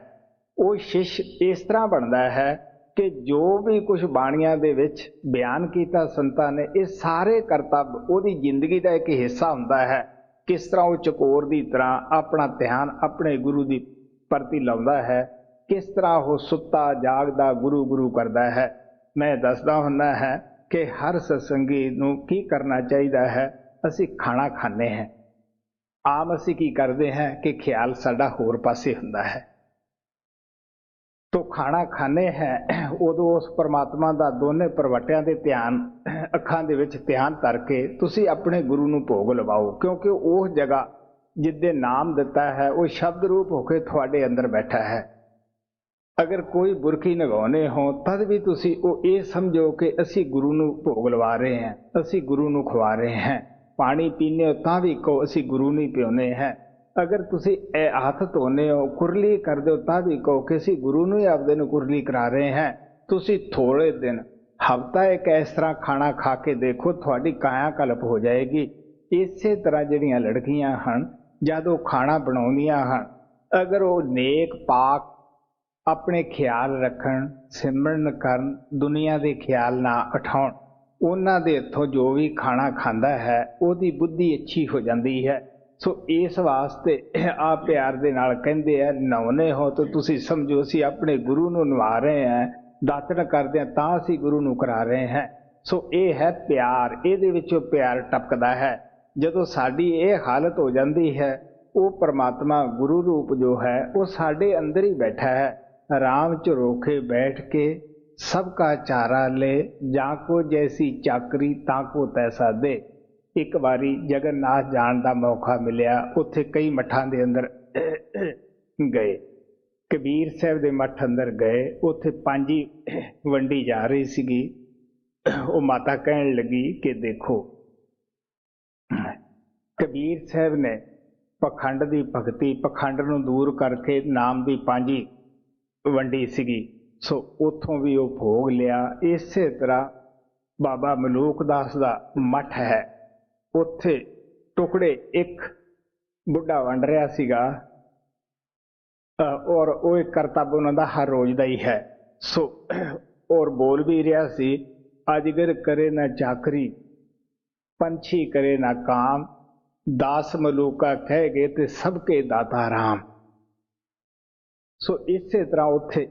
ਉਹ ਸ਼ਿਸ਼ ਇਸ ਤਰ੍ਹਾਂ ਬਣਦਾ ਹੈ ਕਿ ਜੋ ਵੀ ਕੁਝ ਬਾਣੀਆਂ ਦੇ ਵਿੱਚ ਬਿਆਨ ਕੀਤਾ ਸੰਤਾਂ ਨੇ, ਇਹ ਸਾਰੇ ਕਰਤੱਵ ਉਹਦੀ ਜ਼ਿੰਦਗੀ ਦਾ ਇੱਕ ਹਿੱਸਾ ਹੁੰਦਾ ਹੈ। ਕਿਸ ਤਰ੍ਹਾਂ ਉਹ ਚਕੋਰ ਦੀ ਤਰ੍ਹਾਂ ਆਪਣਾ ਧਿਆਨ ਆਪਣੇ ਗੁਰੂ ਦੀ ਪ੍ਰਤੀ ਲਾਉਂਦਾ ਹੈ, ਕਿਸ ਤਰ੍ਹਾਂ ਉਹ ਸੁੱਤਾ ਜਾਗਦਾ ਗੁਰੂ ਗੁਰੂ ਕਰਦਾ ਹੈ। ਮੈਂ ਦੱਸਦਾ ਹੁੰਦਾ ਹੈ ਕਿ ਹਰ ਸਤਸੰਗੀ ਨੂੰ ਕੀ ਕਰਨਾ ਚਾਹੀਦਾ ਹੈ। ਅਸੀਂ ਖਾਣਾ ਖਾਂਦੇ ਹਾਂ, ਆਮ ਅਸੀਂ ਕੀ ਕਰਦੇ ਹਾਂ ਕਿ ਖਿਆਲ ਸਾਡਾ ਹੋਰ ਪਾਸੇ ਹੁੰਦਾ ਹੈ। ਤੋ ਖਾਣਾ ਖਾਂਦੇ ਹਾਂ, ਉਦੋਂ ਉਸ ਪਰਮਾਤਮਾ ਦਾ ਦੋਨੇ ਪ੍ਰਵਟਿਆਂ ਦੇ ਧਿਆਨ, ਅੱਖਾਂ ਦੇ ਵਿੱਚ ਧਿਆਨ ਧਰ ਕੇ ਤੁਸੀਂ ਆਪਣੇ ਗੁਰੂ ਨੂੰ ਭੋਗ ਲਵਾਓ। ਕਿਉਂਕਿ ਉਸ ਜਗ੍ਹਾ ਜਿੱਦੇ ਨਾਮ ਦਿੱਤਾ ਹੈ ਉਹ ਸ਼ਬਦ ਰੂਪ ਹੋ ਕੇ ਤੁਹਾਡੇ ਅੰਦਰ ਬੈਠਾ ਹੈ। ਅਗਰ ਕੋਈ ਬੁਰਕੀ ਨਿਗਾਉਣੇ ਹੋ ਤਦ ਵੀ ਤੁਸੀਂ ਉਹ ਇਹ ਸਮਝੋ ਕਿ ਅਸੀਂ ਗੁਰੂ ਨੂੰ ਭੋਗ ਲਵਾ ਰਹੇ ਹਾਂ, ਅਸੀਂ ਗੁਰੂ ਨੂੰ ਖਵਾ ਰਹੇ ਹਾਂ। ਪਾਣੀ ਪੀਂਦੇ ਹੋ ਤਾਂ ਵੀ ਕਹੋ ਅਸੀਂ ਗੁਰੂ ਨਹੀਂ ਪਿਉਂਦੇ ਹਾਂ। ਅਗਰ ਤੁਸੀਂ ਇਹ ਹੱਥ ਧੋਨੇ ਹੋ, ਕੁਰਲੀ ਕਰਦੇ ਹੋ ਤਾਂ ਵੀ ਕਹੋ ਕਿ ਅਸੀਂ ਗੁਰੂ ਨੂੰ ਹੀ ਆਪਦੇ ਨੂੰ ਕੁਰਲੀ ਕਰਾ ਰਹੇ ਹਾਂ। ਤੁਸੀਂ ਥੋੜ੍ਹੇ ਦਿਨ, ਹਫ਼ਤਾ ਇੱਕ ਇਸ ਤਰ੍ਹਾਂ ਖਾਣਾ ਖਾ ਕੇ ਦੇਖੋ, ਤੁਹਾਡੀ ਕਾਇਆ ਕਲਪ ਹੋ ਜਾਏਗੀ। ਇਸੇ ਤਰ੍ਹਾਂ ਜਿਹੜੀਆਂ ਲੜਕੀਆਂ ਹਨ, ਜਦ ਉਹ ਖਾਣਾ ਬਣਾਉਂਦੀਆਂ ਹਨ, ਅਗਰ ਉਹ ਨੇਕ ਪਾਕ ਆਪਣੇ ਖਿਆਲ ਰੱਖਣ, ਸਿਮਰਨ ਕਰਨ, ਦੁਨੀਆ ਦੇ ਖਿਆਲ ਨਾ ਉਠਾਉਣ, ਉਹਨਾਂ ਦੇ ਹੱਥੋਂ ਜੋ ਵੀ ਖਾਣਾ ਖਾਂਦਾ ਹੈ ਉਹਦੀ ਬੁੱਧੀ ਅੱਛੀ ਹੋ ਜਾਂਦੀ ਹੈ। ਸੋ ਇਸ ਵਾਸਤੇ ਆ ਪਿਆਰ ਦੇ ਨਾਲ ਕਹਿੰਦੇ ਆ, ਨਹਾਉਣੇ ਹੋ ਤਾਂ ਤੁਸੀਂ ਸਮਝੋ ਅਸੀਂ ਆਪਣੇ ਗੁਰੂ ਨੂੰ ਨਵਾ ਰਹੇ ਹਾਂ, ਦਾਤਣ ਕਰਦੇ ਹਾਂ ਤਾਂ ਅਸੀਂ ਗੁਰੂ ਨੂੰ ਕਰਾ ਰਹੇ ਹਾਂ। ਸੋ ਇਹ ਹੈ ਪਿਆਰ, ਇਹਦੇ ਵਿੱਚੋਂ ਪਿਆਰ ਟਪਕਦਾ ਹੈ। ਜਦੋਂ ਸਾਡੀ ਇਹ ਹਾਲਤ ਹੋ ਜਾਂਦੀ ਹੈ, ਉਹ ਪਰਮਾਤਮਾ ਗੁਰੂ ਰੂਪ ਜੋ ਹੈ ਉਹ ਸਾਡੇ ਅੰਦਰ ਹੀ ਬੈਠਾ ਹੈ। ਰਾਮ ਝਰੋਖੇ ਬੈਠ ਕੇ ਸਭ ਕਾ ਚਾਰਾ ਲੈ, ਜਾਂ ਕੋ ਜੈਸੀ ਚਾਕਰੀ ਤਾਂ ਕੋ ਤੈਸਾ ਦੇ। ਇੱਕ ਵਾਰੀ ਜਗਨਨਾਥ ਜਾਣ ਦਾ ਮੌਕਾ ਮਿਲਿਆ, ਉੱਥੇ ਕਈ ਮੱਠਾਂ ਦੇ ਅੰਦਰ ਗਏ। ਕਬੀਰ ਸਾਹਿਬ ਦੇ ਮੱਠ ਅੰਦਰ ਗਏ, ਉੱਥੇ ਪਾਂਜੀ ਵੰਡੀ ਜਾ ਰਹੀ ਸੀਗੀ। ਉਹ ਮਾਤਾ ਕਹਿਣ ਲੱਗੀ ਕਿ ਦੇਖੋ, ਕਬੀਰ ਸਾਹਿਬ ਨੇ ਪਖੰਡ ਦੀ ਭਗਤੀ, ਪਖੰਡ ਨੂੰ ਦੂਰ ਕਰਕੇ ਨਾਮ ਦੀ ਪਾਂਜੀ ਵੰਡੀ ਸੀਗੀ। ਸੋ ਉੱਥੋਂ ਵੀ ਉਹ ਭੋਗ ਲਿਆ। ਇਸੇ ਤਰ੍ਹਾਂ ਬਾਬਾ ਮਲੂਕ ਦਾਸ ਦਾ ਮੱਠ ਹੈ, ਉੱਥੇ ਟੁਕੜੇ ਇੱਕ ਬੁੱਢਾ ਵੰਡ ਰਿਹਾ ਸੀਗਾ ਔਰ ਉਹ ਇੱਕ ਕਰਤੱਵ ਉਹਨਾਂ ਦਾ ਹਰ ਰੋਜ਼ ਦਾ ਹੀ ਹੈ। ਸੋ ਔਰ ਬੋਲ ਵੀ ਰਿਹਾ ਸੀ, ਅਜਗਰ ਕਰੇ ਨਾ ਚਾਕਰੀ, ਪੰਛੀ ਕਰੇ ਨਾ ਕਾਮ, ਦਾਸ ਮਲੂਕਾ ਕਹਿ ਗਏ ਤੇ ਸਭ ਕੇ ਦਾਤਾ ਰਾਮ। ਸੋ ਇਸੇ ਤਰ੍ਹਾਂ ਉੱਥੇ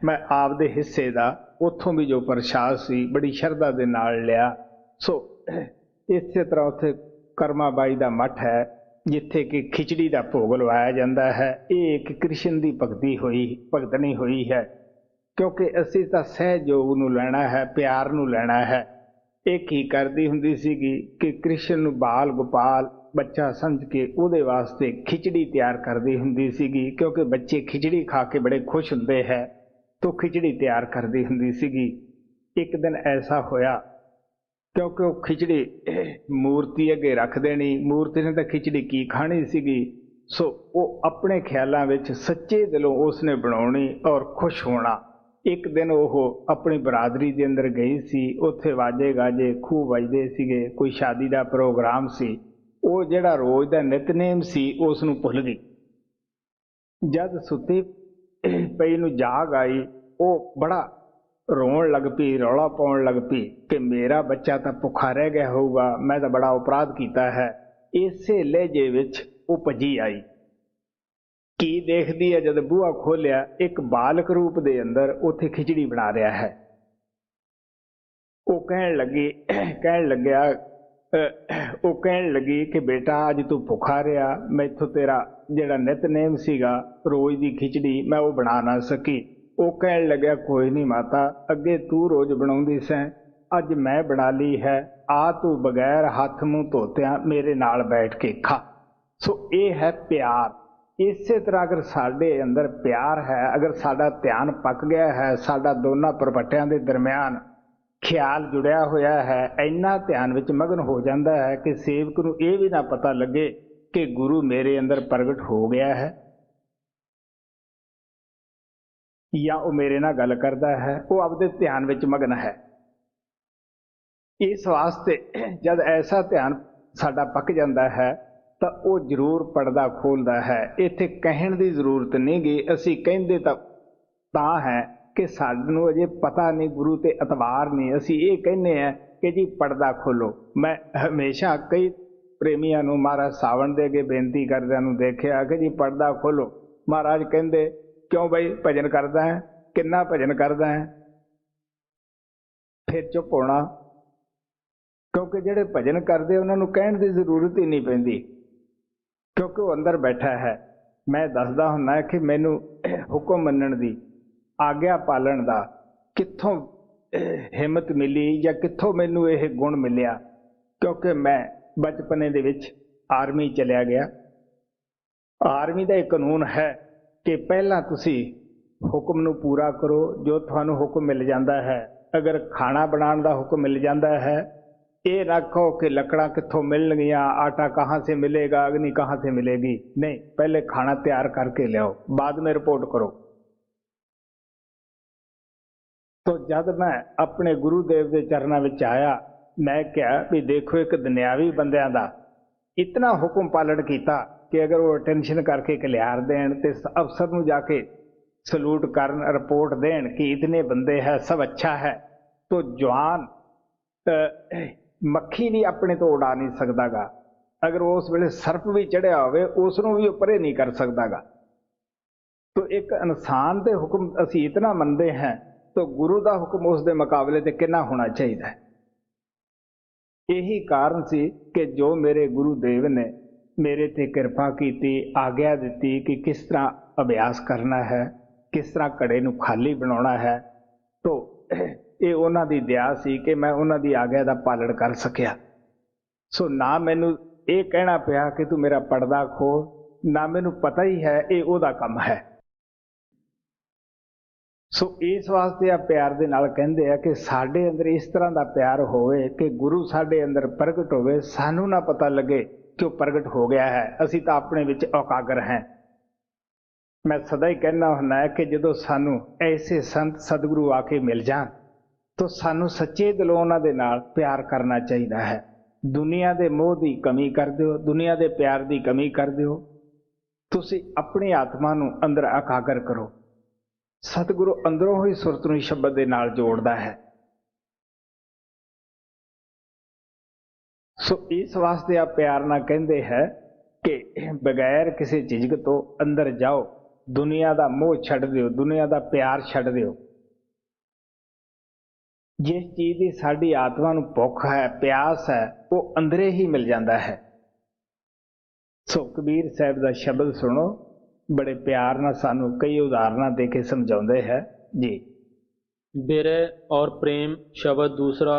ਮੈਂ ਆਪਦੇ ਹਿੱਸੇ ਦਾ ਉੱਥੋਂ ਵੀ ਜੋ ਪ੍ਰਸ਼ਾਦ ਸੀ ਬੜੀ ਸ਼ਰਧਾ ਦੇ ਨਾਲ ਲਿਆ। ਸੋ ਇਸੇ ਤਰ੍ਹਾਂ ਉੱਥੇ ਕਰਮਾ ਬਾਈ ਦਾ ਮੱਠ ਹੈ ਜਿੱਥੇ ਕਿ ਖਿਚੜੀ ਦਾ ਭੋਗ ਲਵਾਇਆ ਜਾਂਦਾ ਹੈ। ਇਹ ਇੱਕ ਕ੍ਰਿਸ਼ਨ ਦੀ ਭਗਤਣੀ ਹੋਈ ਹੈ, ਕਿਉਂਕਿ ਅਸੀਂ ਤਾਂ ਸਹਿਯੋਗ ਨੂੰ ਲੈਣਾ ਹੈ, ਪਿਆਰ ਨੂੰ ਲੈਣਾ ਹੈ। ਇਹ ਕੀ ਕਰਦੀ ਹੁੰਦੀ ਸੀਗੀ ਕਿ ਕ੍ਰਿਸ਼ਨ ਨੂੰ ਬਾਲ ਗੋਪਾਲ ਬੱਚਾ ਸਮਝ ਕੇ ਉਹਦੇ ਵਾਸਤੇ ਖਿਚੜੀ ਤਿਆਰ ਕਰਦੀ ਹੁੰਦੀ ਸੀਗੀ, ਕਿਉਂਕਿ ਬੱਚੇ ਖਿਚੜੀ ਖਾ ਕੇ ਬੜੇ ਖੁਸ਼ ਹੁੰਦੇ ਹੈ, ਤਾਂ ਖਿਚੜੀ ਤਿਆਰ ਕਰਦੀ ਹੁੰਦੀ ਸੀਗੀ। ਇੱਕ ਦਿਨ ਐਸਾ ਹੋਇਆ, ਕਿਉਂਕਿ ਉਹ ਖਿਚੜੀ ਮੂਰਤੀ ਅੱਗੇ ਰੱਖ ਦੇਣੀ, ਮੂਰਤੀ ਨੇ ਤਾਂ ਖਿਚੜੀ ਕੀ ਖਾਣੀ ਸੀਗੀ। ਸੋ ਉਹ ਆਪਣੇ ਖਿਆਲਾਂ ਵਿੱਚ ਸੱਚੇ ਦਿਲੋਂ ਉਸਨੇ ਬਣਾਉਣੀ ਔਰ ਖੁਸ਼ ਹੋਣਾ। ਇੱਕ ਦਿਨ ਉਹ ਆਪਣੀ ਬਰਾਦਰੀ ਦੇ ਅੰਦਰ ਗਈ ਸੀ, ਉੱਥੇ ਵਾਜੇ ਗਾਜੇ ਖੂਬ ਵੱਜਦੇ ਸੀਗੇ, ਕੋਈ ਸ਼ਾਦੀ ਦਾ ਪ੍ਰੋਗਰਾਮ ਸੀ। ਉਹ ਜਿਹੜਾ ਰੋਜ਼ ਦਾ ਨਿਤਨੇਮ ਸੀ ਉਸ ਨੂੰ ਭੁੱਲ ਗਈ। ਜਦ ਸੁੱਤੀ ਪਈ ਨੂੰ ਜਾਗ ਆਈ, ਉਹ ਬੜਾ ਰੋਣ ਲੱਗ ਪਈ, ਰੌਲਾ ਪਾਉਣ ਲੱਗ ਪਈ ਕਿ ਮੇਰਾ ਬੱਚਾ ਤਾਂ ਭੁੱਖਾ ਰਹਿ ਗਿਆ ਹੋਊਗਾ, ਮੈਂ ਤਾਂ ਬੜਾ ਅਪਰਾਧ ਕੀਤਾ ਹੈ। ਇਸੇ ਲਹਿਜੇ ਵਿੱਚ ਉਹ ਭੱਜੀ ਆਈ। ਕੀ ਦੇਖਦੀ ਹੈ, ਜਦ ਬੂਹਾ ਖੋਲਿਆ ਇੱਕ ਬਾਲਕ ਰੂਪ ਦੇ ਅੰਦਰ ਉੱਥੇ ਖਿਚੜੀ ਬਣਾ ਰਿਹਾ ਹੈ। ਉਹ ਕਹਿਣ ਲੱਗੀ ਕਿ ਬੇਟਾ ਅੱਜ ਤੂੰ ਭੁੱਖਾ ਰਿਹਾ, ਮੈਥੋਂ ਤੇਰਾ ਜਿਹੜਾ ਨਿਤਨੇਮ ਸੀਗਾ ਰੋਜ਼ ਦੀ ਖਿਚੜੀ ਮੈਂ ਉਹ ਬਣਾ ਨਾ ਸਕੀ। ਉਹ ਕਹਿਣ ਲੱਗਿਆ ਕੋਈ ਨਹੀਂ ਮਾਤਾ, ਅੱਗੇ ਤੂੰ ਰੋਜ਼ ਬਣਾਉਂਦੀ ਸੈਂ, ਅੱਜ ਮੈਂ ਬਣਾ ਲਈ ਹੈ, ਆ ਤੂੰ ਬਗੈਰ ਹੱਥ ਮੂੰਹ ਧੋਤਿਆਂ ਮੇਰੇ ਨਾਲ ਬੈਠ ਕੇ ਖਾ। ਸੋ ਇਹ ਹੈ ਪਿਆਰ। ਇਸੇ ਤਰ੍ਹਾਂ ਅਗਰ ਸਾਡੇ ਅੰਦਰ ਪਿਆਰ ਹੈ, ਅਗਰ ਸਾਡਾ ਧਿਆਨ ਪੱਕ ਗਿਆ ਹੈ, ਸਾਡਾ ਦੋਨਾਂ ਪਰਪੱਟਿਆਂ ਦੇ ਦਰਮਿਆਨ ਖਿਆਲ ਜੁੜਿਆ ਹੋਇਆ ਹੈ, ਇੰਨਾ ਧਿਆਨ ਵਿੱਚ ਮਗਨ ਹੋ ਜਾਂਦਾ ਹੈ ਕਿ ਸੇਵਕ ਨੂੰ ਇਹ ਵੀ ਨਾ ਪਤਾ ਲੱਗੇ ਕਿ ਗੁਰੂ ਮੇਰੇ ਅੰਦਰ ਪ੍ਰਗਟ ਹੋ ਗਿਆ ਹੈ ਜਾਂ ਉਹ ਮੇਰੇ ਨਾਲ ਗੱਲ ਕਰਦਾ ਹੈ। ਉਹ ਆਪਦੇ ਧਿਆਨ ਵਿੱਚ ਮਗਨ ਹੈ। ਇਸ ਵਾਸਤੇ ਜਦ ਐਸਾ ਧਿਆਨ ਸਾਡਾ ਪੱਕ ਜਾਂਦਾ ਹੈ ਤਾਂ ਉਹ ਜ਼ਰੂਰ ਪਰਦਾ ਖੋਲ੍ਹਦਾ ਹੈ। ਇੱਥੇ ਕਹਿਣ ਦੀ ਜ਼ਰੂਰਤ ਨਹੀਂ ਗੀ, ਅਸੀਂ ਕਹਿੰਦੇ ਤਾਂ ਹੈ ਕਿ ਸਾਨੂੰ ਅਜੇ ਪਤਾ ਨਹੀਂ, ਗੁਰੂ ਤੇ ਇਤਬਾਰ ਨਹੀਂ। ਅਸੀਂ ਇਹ ਕਹਿੰਦੇ ਹਾਂ ਕਿ ਜੀ ਪਰਦਾ ਖੋਲ੍ਹੋ। ਮੈਂ ਹਮੇਸ਼ਾ ਕਈ ਪ੍ਰੇਮੀਆਂ ਨੂੰ ਮਹਾਰਾਜ ਸਾਵਣ ਦੇ ਅੱਗੇ ਬੇਨਤੀ ਕਰਦਿਆਂ ਨੂੰ ਦੇਖਿਆ ਕਿ ਜੀ ਪਰਦਾ ਖੋਲ੍ਹੋ। ਮਹਾਰਾਜ ਕਹਿੰਦੇ ਕਿਉਂ ਬਈ ਭਜਨ ਕਰਦਾ ਹੈ, ਕਿੰਨਾ ਭਜਨ ਕਰਦਾ ਹੈ? ਫਿਰ ਚੁੱਪ ਹੋਣਾ, ਕਿਉਂਕਿ ਜਿਹੜੇ ਭਜਨ ਕਰਦੇ ਉਹਨਾਂ ਨੂੰ ਕਹਿਣ ਦੀ ਜ਼ਰੂਰਤ ਹੀ ਨਹੀਂ ਪੈਂਦੀ, ਕਿਉਂਕਿ ਉਹ ਅੰਦਰ ਬੈਠਾ ਹੈ। ਮੈਂ ਦੱਸਦਾ ਹੁੰਦਾ ਕਿ ਮੈਨੂੰ ਹੁਕਮ ਮੰਨਣ ਦੀ, ਆਗਿਆ ਪਾਲਣ ਦਾ ਕਿੱਥੋਂ ਹਿੰਮਤ ਮਿਲੀ ਜਾਂ ਕਿੱਥੋਂ ਮੈਨੂੰ ਇਹ ਗੁਣ ਮਿਲਿਆ, ਕਿਉਂਕਿ ਮੈਂ ਬਚਪਨੇ ਦੇ ਵਿੱਚ ਆਰਮੀ ਚਲਿਆ ਗਿਆ। ਆਰਮੀ ਦਾ ਇੱਕ ਕਾਨੂੰਨ ਹੈ ਕਿ ਪਹਿਲਾਂ ਤੁਸੀਂ ਹੁਕਮ ਨੂੰ ਪੂਰਾ ਕਰੋ ਜੋ ਤੁਹਾਨੂੰ ਹੁਕਮ ਮਿਲ ਜਾਂਦਾ ਹੈ। ਅਗਰ ਖਾਣਾ ਬਣਾਉਣ ਦਾ ਹੁਕਮ ਮਿਲ ਜਾਂਦਾ ਹੈ, ਇਹ ਨਾ ਕਹੋ ਕਿ ਲੱਕੜਾਂ ਕਿੱਥੋਂ ਮਿਲਣਗੀਆਂ, ਆਟਾ ਕਹਾਂ ਸੇ ਮਿलेगा, अग्नि कहाँ से मिलेगी। नहीं, पहले खाना तैयार करके ले आओ, बाद में रिपोर्ट करो। तो जब मैं अपने गुरुदेव के चरणों में आया, मैं क्या भी देखो एक दुनियावी बंदियां दा इतना हुक्म पालन किया कि अगर वो अटेंशन करके कलियार देन ते अफसर नूं जाके सलूट करन, रिपोर्ट देन कि इतने बंदे है, सब अच्छा है, तो जवान मक्खी भी अपने तो उड़ा नहीं सकता गा। अगर उस वेले सर्प भी चढ़िया होवे उसनूं भी परे नहीं कर सकता गा। तो एक इंसान के हुक्म असी इतना मनते हैं, तो गुरु का हुक्म उस दे मुकाबले ते कितना होना चाहिए। यही कारण सी कि जो मेरे गुरुदेव ने मेरे ते कृपा की, आग्ञा दी कि किस तरह अभ्यास करना है, किस तरह घड़े नूं खाली बनाना है। तो ये उन्हां दी दया सी कि मैं उन्हां दी आग्ञा दा पालन कर सकिया। सो ना मैनू ये कहना पिया कि तू मेरा पर्दा खोल, ना मैनू पता ही है ये उहदा काम है। सो इस वास्ते आ प्यार दे नाल कहंदे आ कि साडे अंदर इस तरह दा प्यार होवे कि गुरु साडे अंदर प्रगट होवे, सानू ना पता लगे कि वो प्रगट हो गया है, असी तो अपने विच औकागर हैं। मैं सदा ही कहना हुंदा कि जदों सानू ऐसे संत सतगुरु आके मिल जाण तो सानू सच्चे दिलों उन्हां दे नाल प्यार करना चाहिए है। ਦੁਨੀਆ ਦੇ ਮੋਹ ਦੀ ਕਮੀ ਕਰ ਦਿਓ, ਦੁਨੀਆ ਦੇ ਪਿਆਰ ਦੀ ਕਮੀ ਕਰ ਦਿਓ। ਤੁਸੀਂ ਆਪਣੀ ਆਤਮਾ ਨੂੰ ਅੰਦਰ ਇਕਾਗਰ ਕਰੋ। ਸਤਿਗੁਰੂ ਅੰਦਰੋਂ ਹੀ ਸੁਰਤ ਨੂੰ ਸ਼ਬਦ ਦੇ ਨਾਲ ਜੋੜਦਾ ਹੈ। ਸੋ ਇਸ ਵਾਸਤੇ ਆ ਪਿਆਰ ਨਾਲ ਕਹਿੰਦੇ ਹੈ ਕਿ ਬਗੈਰ ਕਿਸੇ ਝਿਜਕ ਤੋਂ ਅੰਦਰ ਜਾਓ, ਦੁਨੀਆ ਦਾ ਮੋਹ ਛੱਡ ਦਿਓ, ਦੁਨੀਆ ਦਾ ਪਿਆਰ ਛੱਡ ਦਿਓ। ਜਿਸ ਚੀਜ਼ ਦੀ ਸਾਡੀ ਆਤਮਾ ਨੂੰ ਭੁੱਖ ਹੈ, ਪਿਆਸ ਹੈ, ਉਹ ਅੰਦਰੇ ਹੀ ਮਿਲ ਜਾਂਦਾ ਹੈ। ਸੋ ਕਬੀਰ ਸਾਹਿਬ ਦਾ ਸ਼ਬਦ ਸੁਣੋ, ਬੜੇ ਪਿਆਰ ਨਾਲ ਸਾਨੂੰ ਕਈ ਉਦਾਹਰਨਾਂ ਦੇ ਕੇ ਸਮਝਾਉਂਦੇ ਹੈ ਜੀ। बिरह और प्रेम शब्द दूसरा।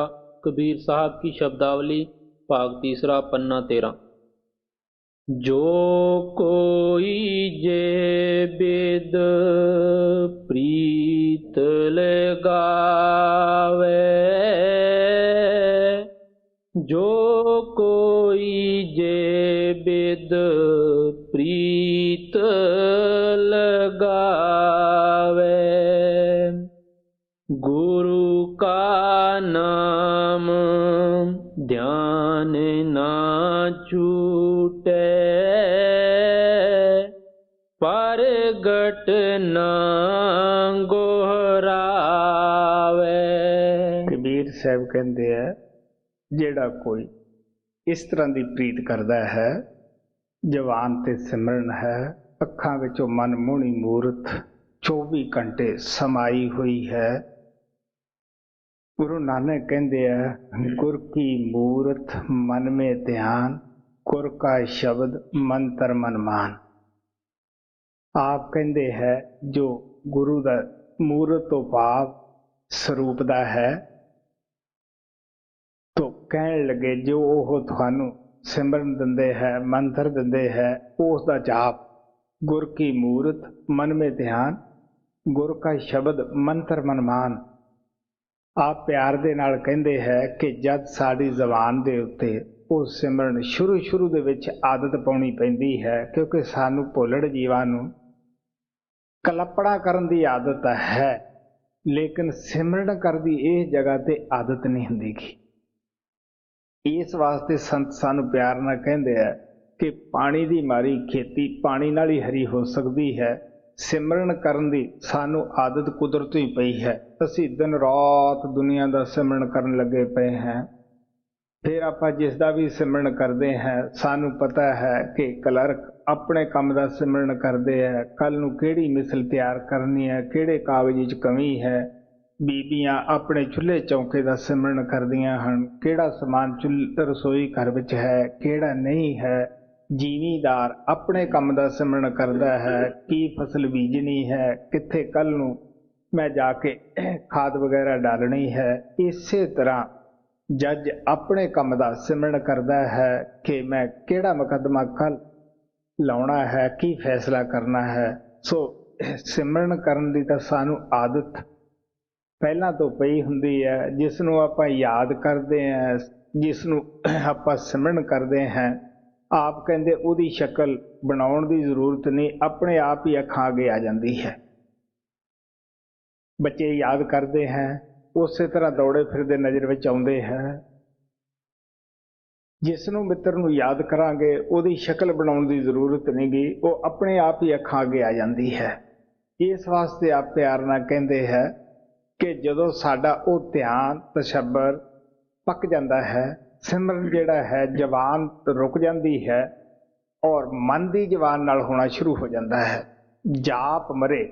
कबीर साहब की शब्दावली भाग तीसरा पन्ना 13। जो कोई जे बेद प्रीत लगावे, जो कोई जे बेद प्रीत लगावे, गुरु का नाम ध्यान ना छूटे, परगट ना गोहरावे। ਕਬੀਰ ਸਾਹਿਬ ਕਹਿੰਦੇ ਹੈ ਜਿਹੜਾ ਕੋਈ ਇਸ ਤਰ੍ਹਾਂ ਦੀ ਪ੍ਰੀਤ ਕਰਦਾ ਹੈ, ਜਵਾਨ ਤੇ ਸਿਮਰਨ ਹੈ, ਅੱਖਾਂ ਵਿੱਚੋਂ ਮਨ ਮੋਹਣੀ ਮੂਰਤ 24 ਘੰਟੇ ਸਮਾਈ ਹੋਈ ਹੈ। ਗੁਰੂ ਨਾਨਕ ਕਹਿੰਦੇ ਆ ਗੁਰ ਕੀ ਮੂਰਤ ਮਨ ਮੇ ਧਿਆਨ, ਗੁਰ ਕਾ ਸ਼ਬਦ ਮੰਤਰ ਮਨ ਮਾਨ। ਆਪ ਕਹਿੰਦੇ ਹੈ ਜੋ ਗੁਰੂ ਦਾ ਮੂਰਤ ਤੋਂ ਭਾਵ ਸਰੂਪ ਦਾ ਹੈ, ਤੋ ਕਹਿਣ ਲੱਗੇ ਜੋ ਉਹ ਤੁਹਾਨੂੰ ਸਿਮਰਨ ਦਿੰਦੇ ਹੈ, ਮੰਤਰ ਦਿੰਦੇ ਹੈ, ਉਸ ਦਾ ਜਾਪ। ਗੁਰ ਕੀ ਮੂਰਤ ਮਨ ਮੇ ਧਿਆਨ, ਗੁਰ ਕਾ ਸ਼ਬਦ ਮੰਤਰ ਮਨ ਮਾਨ। ਆਪ ਪਿਆਰ ਦੇ ਨਾਲ ਕਹਿੰਦੇ ਹੈ ਕਿ ਜਦ ਸਾਡੀ ਜ਼ਬਾਨ ਦੇ ਉੱਤੇ ਉਹ ਸਿਮਰਨ ਸ਼ੁਰੂ ਦੇ ਵਿੱਚ ਆਦਤ ਪਾਉਣੀ ਪੈਂਦੀ ਹੈ, ਕਿਉਂਕਿ ਸਾਨੂੰ ਭੁੱਲੜ ਜੀਵਾਂ ਨੂੰ ਕਲਪੜਾ ਕਰਨ ਦੀ ਆਦਤ ਹੈ, ਲੇਕਿਨ ਸਿਮਰਨ ਕਰਨ ਦੀ ਇਹ ਜਗ੍ਹਾ ਤੇ ਆਦਤ ਨਹੀਂ ਹੁੰਦੀ ਗੀ। ਇਸ ਵਾਸਤੇ ਸੰਤ ਸਾਨੂੰ ਪਿਆਰ ਨਾਲ ਕਹਿੰਦੇ ਆ ਕਿ ਪਾਣੀ ਦੀ ਮਾਰੀ ਖੇਤੀ ਪਾਣੀ ਨਾਲ ਹੀ ਹਰੀ ਹੋ ਸਕਦੀ ਹੈ। ਸਿਮਰਨ ਕਰਨ ਦੀ ਸਾਨੂੰ ਆਦਤ ਕੁਦਰਤ ਹੀ ਪਈ ਹੈ। ਅਸੀਂ ਦਿਨ ਰਾਤ ਦੁਨੀਆ ਦਾ ਸਿਮਰਨ ਕਰਨ ਲੱਗੇ ਪਏ ਹਾਂ। ਫਿਰ ਆਪਾਂ ਜਿਸ ਦਾ ਵੀ ਸਿਮਰਨ ਕਰਦੇ ਹਾਂ, ਸਾਨੂੰ ਪਤਾ ਹੈ ਕਿ ਕਲਰਕ ਆਪਣੇ ਕੰਮ ਦਾ ਸਿਮਰਨ ਕਰਦੇ ਹੈ, ਕੱਲ ਨੂੰ ਕਿਹੜੀ ਮਿਸਲ ਤਿਆਰ ਕਰਨੀ ਹੈ, ਕਿਹੜੇ ਕਾਗਜ਼ 'ਚ ਕਮੀ ਹੈ। ਬੀਬੀਆਂ ਆਪਣੇ ਚੁੱਲ੍ਹੇ ਚੌਂਕੇ ਦਾ ਸਿਮਰਨ ਕਰਦੀਆਂ ਹਨ, ਕਿਹੜਾ ਸਮਾਨ ਰਸੋਈ ਘਰ ਵਿੱਚ ਹੈ, ਕਿਹੜਾ ਨਹੀਂ ਹੈ। ਜ਼ਿਮੀਂਦਾਰ ਆਪਣੇ ਕੰਮ ਦਾ ਸਿਮਰਨ ਕਰਦਾ ਹੈ, ਕੀ ਫਸਲ ਬੀਜਣੀ ਹੈ, ਕਿੱਥੇ ਕੱਲ ਨੂੰ ਮੈਂ ਜਾ ਕੇ ਖਾਦ ਵਗੈਰਾ ਡਾਲਣੀ ਹੈ। ਇਸੇ ਤਰ੍ਹਾਂ ਜੱਜ ਆਪਣੇ ਕੰਮ ਦਾ ਸਿਮਰਨ ਕਰਦਾ ਹੈ ਕਿ ਮੈਂ ਕਿਹੜਾ ਮੁਕੱਦਮਾ ਕੱਲ ਲਾਉਣਾ ਹੈ, ਕੀ ਫੈਸਲਾ ਕਰਨਾ ਹੈ। ਸੋ ਸਿਮਰਨ ਕਰਨ ਦੀ ਤਾਂ ਸਾਨੂੰ ਆਦਤ ਪਹਿਲਾਂ ਤੋਂ ਪਈ ਹੁੰਦੀ ਹੈ, ਜਿਸ ਨੂੰ ਆਪਾਂ ਯਾਦ ਕਰਦੇ ਹਾਂ, ਜਿਸ ਨੂੰ ਆਪਾਂ ਸਿਮਰਨ ਕਰਦੇ ਹਾਂ। ਆਪ ਕਹਿੰਦੇ ਉਹਦੀ ਸ਼ਕਲ ਬਣਾਉਣ ਦੀ ਜ਼ਰੂਰਤ ਨਹੀਂ, ਆਪਣੇ ਆਪ ਹੀ ਅੱਖਾਂ ਅੱਗੇ ਆ ਜਾਂਦੀ ਹੈ। ਬੱਚੇ ਯਾਦ ਕਰਦੇ ਹੈ, ਉਸੇ ਤਰ੍ਹਾਂ ਦੌੜੇ ਫਿਰਦੇ ਨਜ਼ਰ ਵਿੱਚ ਆਉਂਦੇ ਹੈ। ਜਿਸ ਨੂੰ ਮਿੱਤਰ ਨੂੰ ਯਾਦ ਕਰਾਂਗੇ ਉਹਦੀ ਸ਼ਕਲ ਬਣਾਉਣ ਦੀ ਜ਼ਰੂਰਤ ਨਹੀਂ ਗੀ, ਉਹ ਆਪਣੇ ਆਪ ਹੀ ਅੱਖਾਂ ਅੱਗੇ ਆ ਜਾਂਦੀ ਹੈ। ਇਸ ਵਾਸਤੇ ਆਪ ਪਿਆਰ ਨਾਲ ਕਹਿੰਦੇ ਹੈ ਕਿ ਜਦੋਂ ਸਾਡਾ ਉਹ ਧਿਆਨ ਤਸ਼ੱਬਰ ਪੱਕ ਜਾਂਦਾ ਹੈ, ਸਿਮਰਨ ਜਿਹੜਾ ਹੈ ਜ਼ਬਾਨ ਰੁਕ ਜਾਂਦੀ ਹੈ ਔਰ ਮਨ ਦੀ ਜ਼ਬਾਨ ਨਾਲ ਹੋਣਾ ਸ਼ੁਰੂ ਹੋ ਜਾਂਦਾ ਹੈ। ਜਾਪ ਮਰੇ,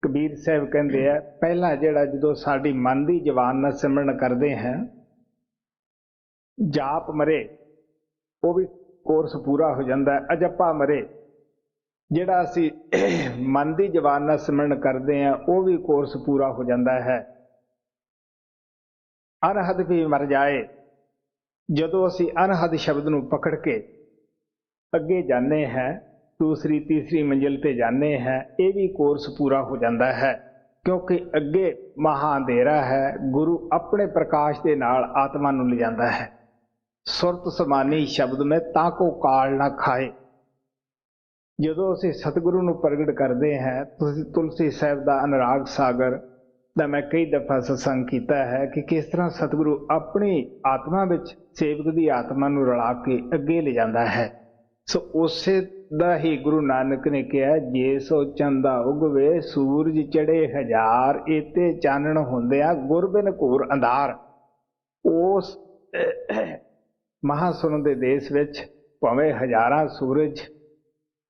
ਕਬੀਰ ਸਾਹਿਬ ਕਹਿੰਦੇ ਆ ਪਹਿਲਾਂ ਜਿਹੜਾ ਜਦੋਂ ਸਾਡੀ ਮਨ ਦੀ ਜ਼ਬਾਨ ਨਾਲ ਸਿਮਰਨ ਕਰਦੇ ਹਾਂ, ਜਾਪ ਮਰੇ ਉਹ ਵੀ ਕੋਰਸ ਪੂਰਾ ਹੋ ਜਾਂਦਾ ਹੈ। ਅਜੱਪਾ ਮਰੇ ਜਿਹੜਾ ਅਸੀਂ ਮਨ ਦੀ ਜ਼ਬਾਨ ਨਾਲ ਸਿਮਰਨ ਕਰਦੇ ਹਾਂ, ਉਹ ਵੀ ਕੋਰਸ ਪੂਰਾ ਹੋ ਜਾਂਦਾ ਹੈ। ਅਨਹਦ ਵੀ ਮਰ ਜਾਏ, ਜਦੋਂ ਅਸੀਂ ਅਨਹਦ ਸ਼ਬਦ ਨੂੰ ਪਕੜ ਕੇ ਅੱਗੇ ਜਾਂਦੇ ਹਾਂ, ਦੂਸਰੀ ਤੀਸਰੀ ਮੰਜ਼ਿਲ ਤੇ ਜਾਂਦੇ ਹਾਂ, ਇਹ ਵੀ ਕੋਰਸ ਪੂਰਾ ਹੋ ਜਾਂਦਾ ਹੈ। ਕਿਉਂਕਿ ਅੱਗੇ ਮਹਾ ਅੰਧੇਰਾ ਹੈ, ਗੁਰੂ ਆਪਣੇ ਪ੍ਰਕਾਸ਼ ਦੇ ਨਾਲ ਆਤਮਾ ਨੂੰ ਲਿਜਾਂਦਾ ਹੈ। ਸੁਰਤ ਸਮਾਨੀ ਸ਼ਬਦ ਮੈਂ ਤਾਂ ਕੋ ਕਾਲ ਨਾ ਖਾਏ। ਜਦੋਂ ਅਸੀਂ ਸਤਿਗੁਰੂ ਨੂੰ ਪ੍ਰਗਟ ਕਰਦੇ ਹਾਂ, ਤੁਸੀਂ ਤੁਲਸੀ ਸਾਹਿਬ ਦਾ ਅਨੁਰਾਗ ਸਾਗਰ ਦਾ ਮੈਂ ਕਈ ਦਫਾ ਸਤਸੰਗ ਕੀਤਾ ਹੈ ਕਿ ਕਿਸ ਤਰ੍ਹਾਂ ਸਤਿਗੁਰੂ ਆਪਣੀ ਆਤਮਾ ਵਿੱਚ ਸੇਵਕ ਦੀ ਆਤਮਾ ਨੂੰ ਰਲਾ ਕੇ ਅੱਗੇ ਲੈ ਜਾਂਦਾ ਹੈ। ਸੋ ਉਸੇ ਦਾ ਹੀ ਗੁਰੂ ਨਾਨਕ ਨੇ ਕਿਹਾ, ਜੇ ਸੋ ਚੰਦਾ ਉਗਵੇ ਸੂਰਜ ਚੜੇ ਹਜ਼ਾਰ, ਏਤੇ ਚਾਨਣ ਹੁੰਦਿਆਂ ਗੁਰਬਿਨ ਘੂਰ ਅੰਧਾਰ। ਉਸ ਮਹਾਸੁਨ ਦੇ ਦੇਸ਼ ਵਿੱਚ ਭਾਵੇਂ ਹਜ਼ਾਰਾਂ ਸੂਰਜ,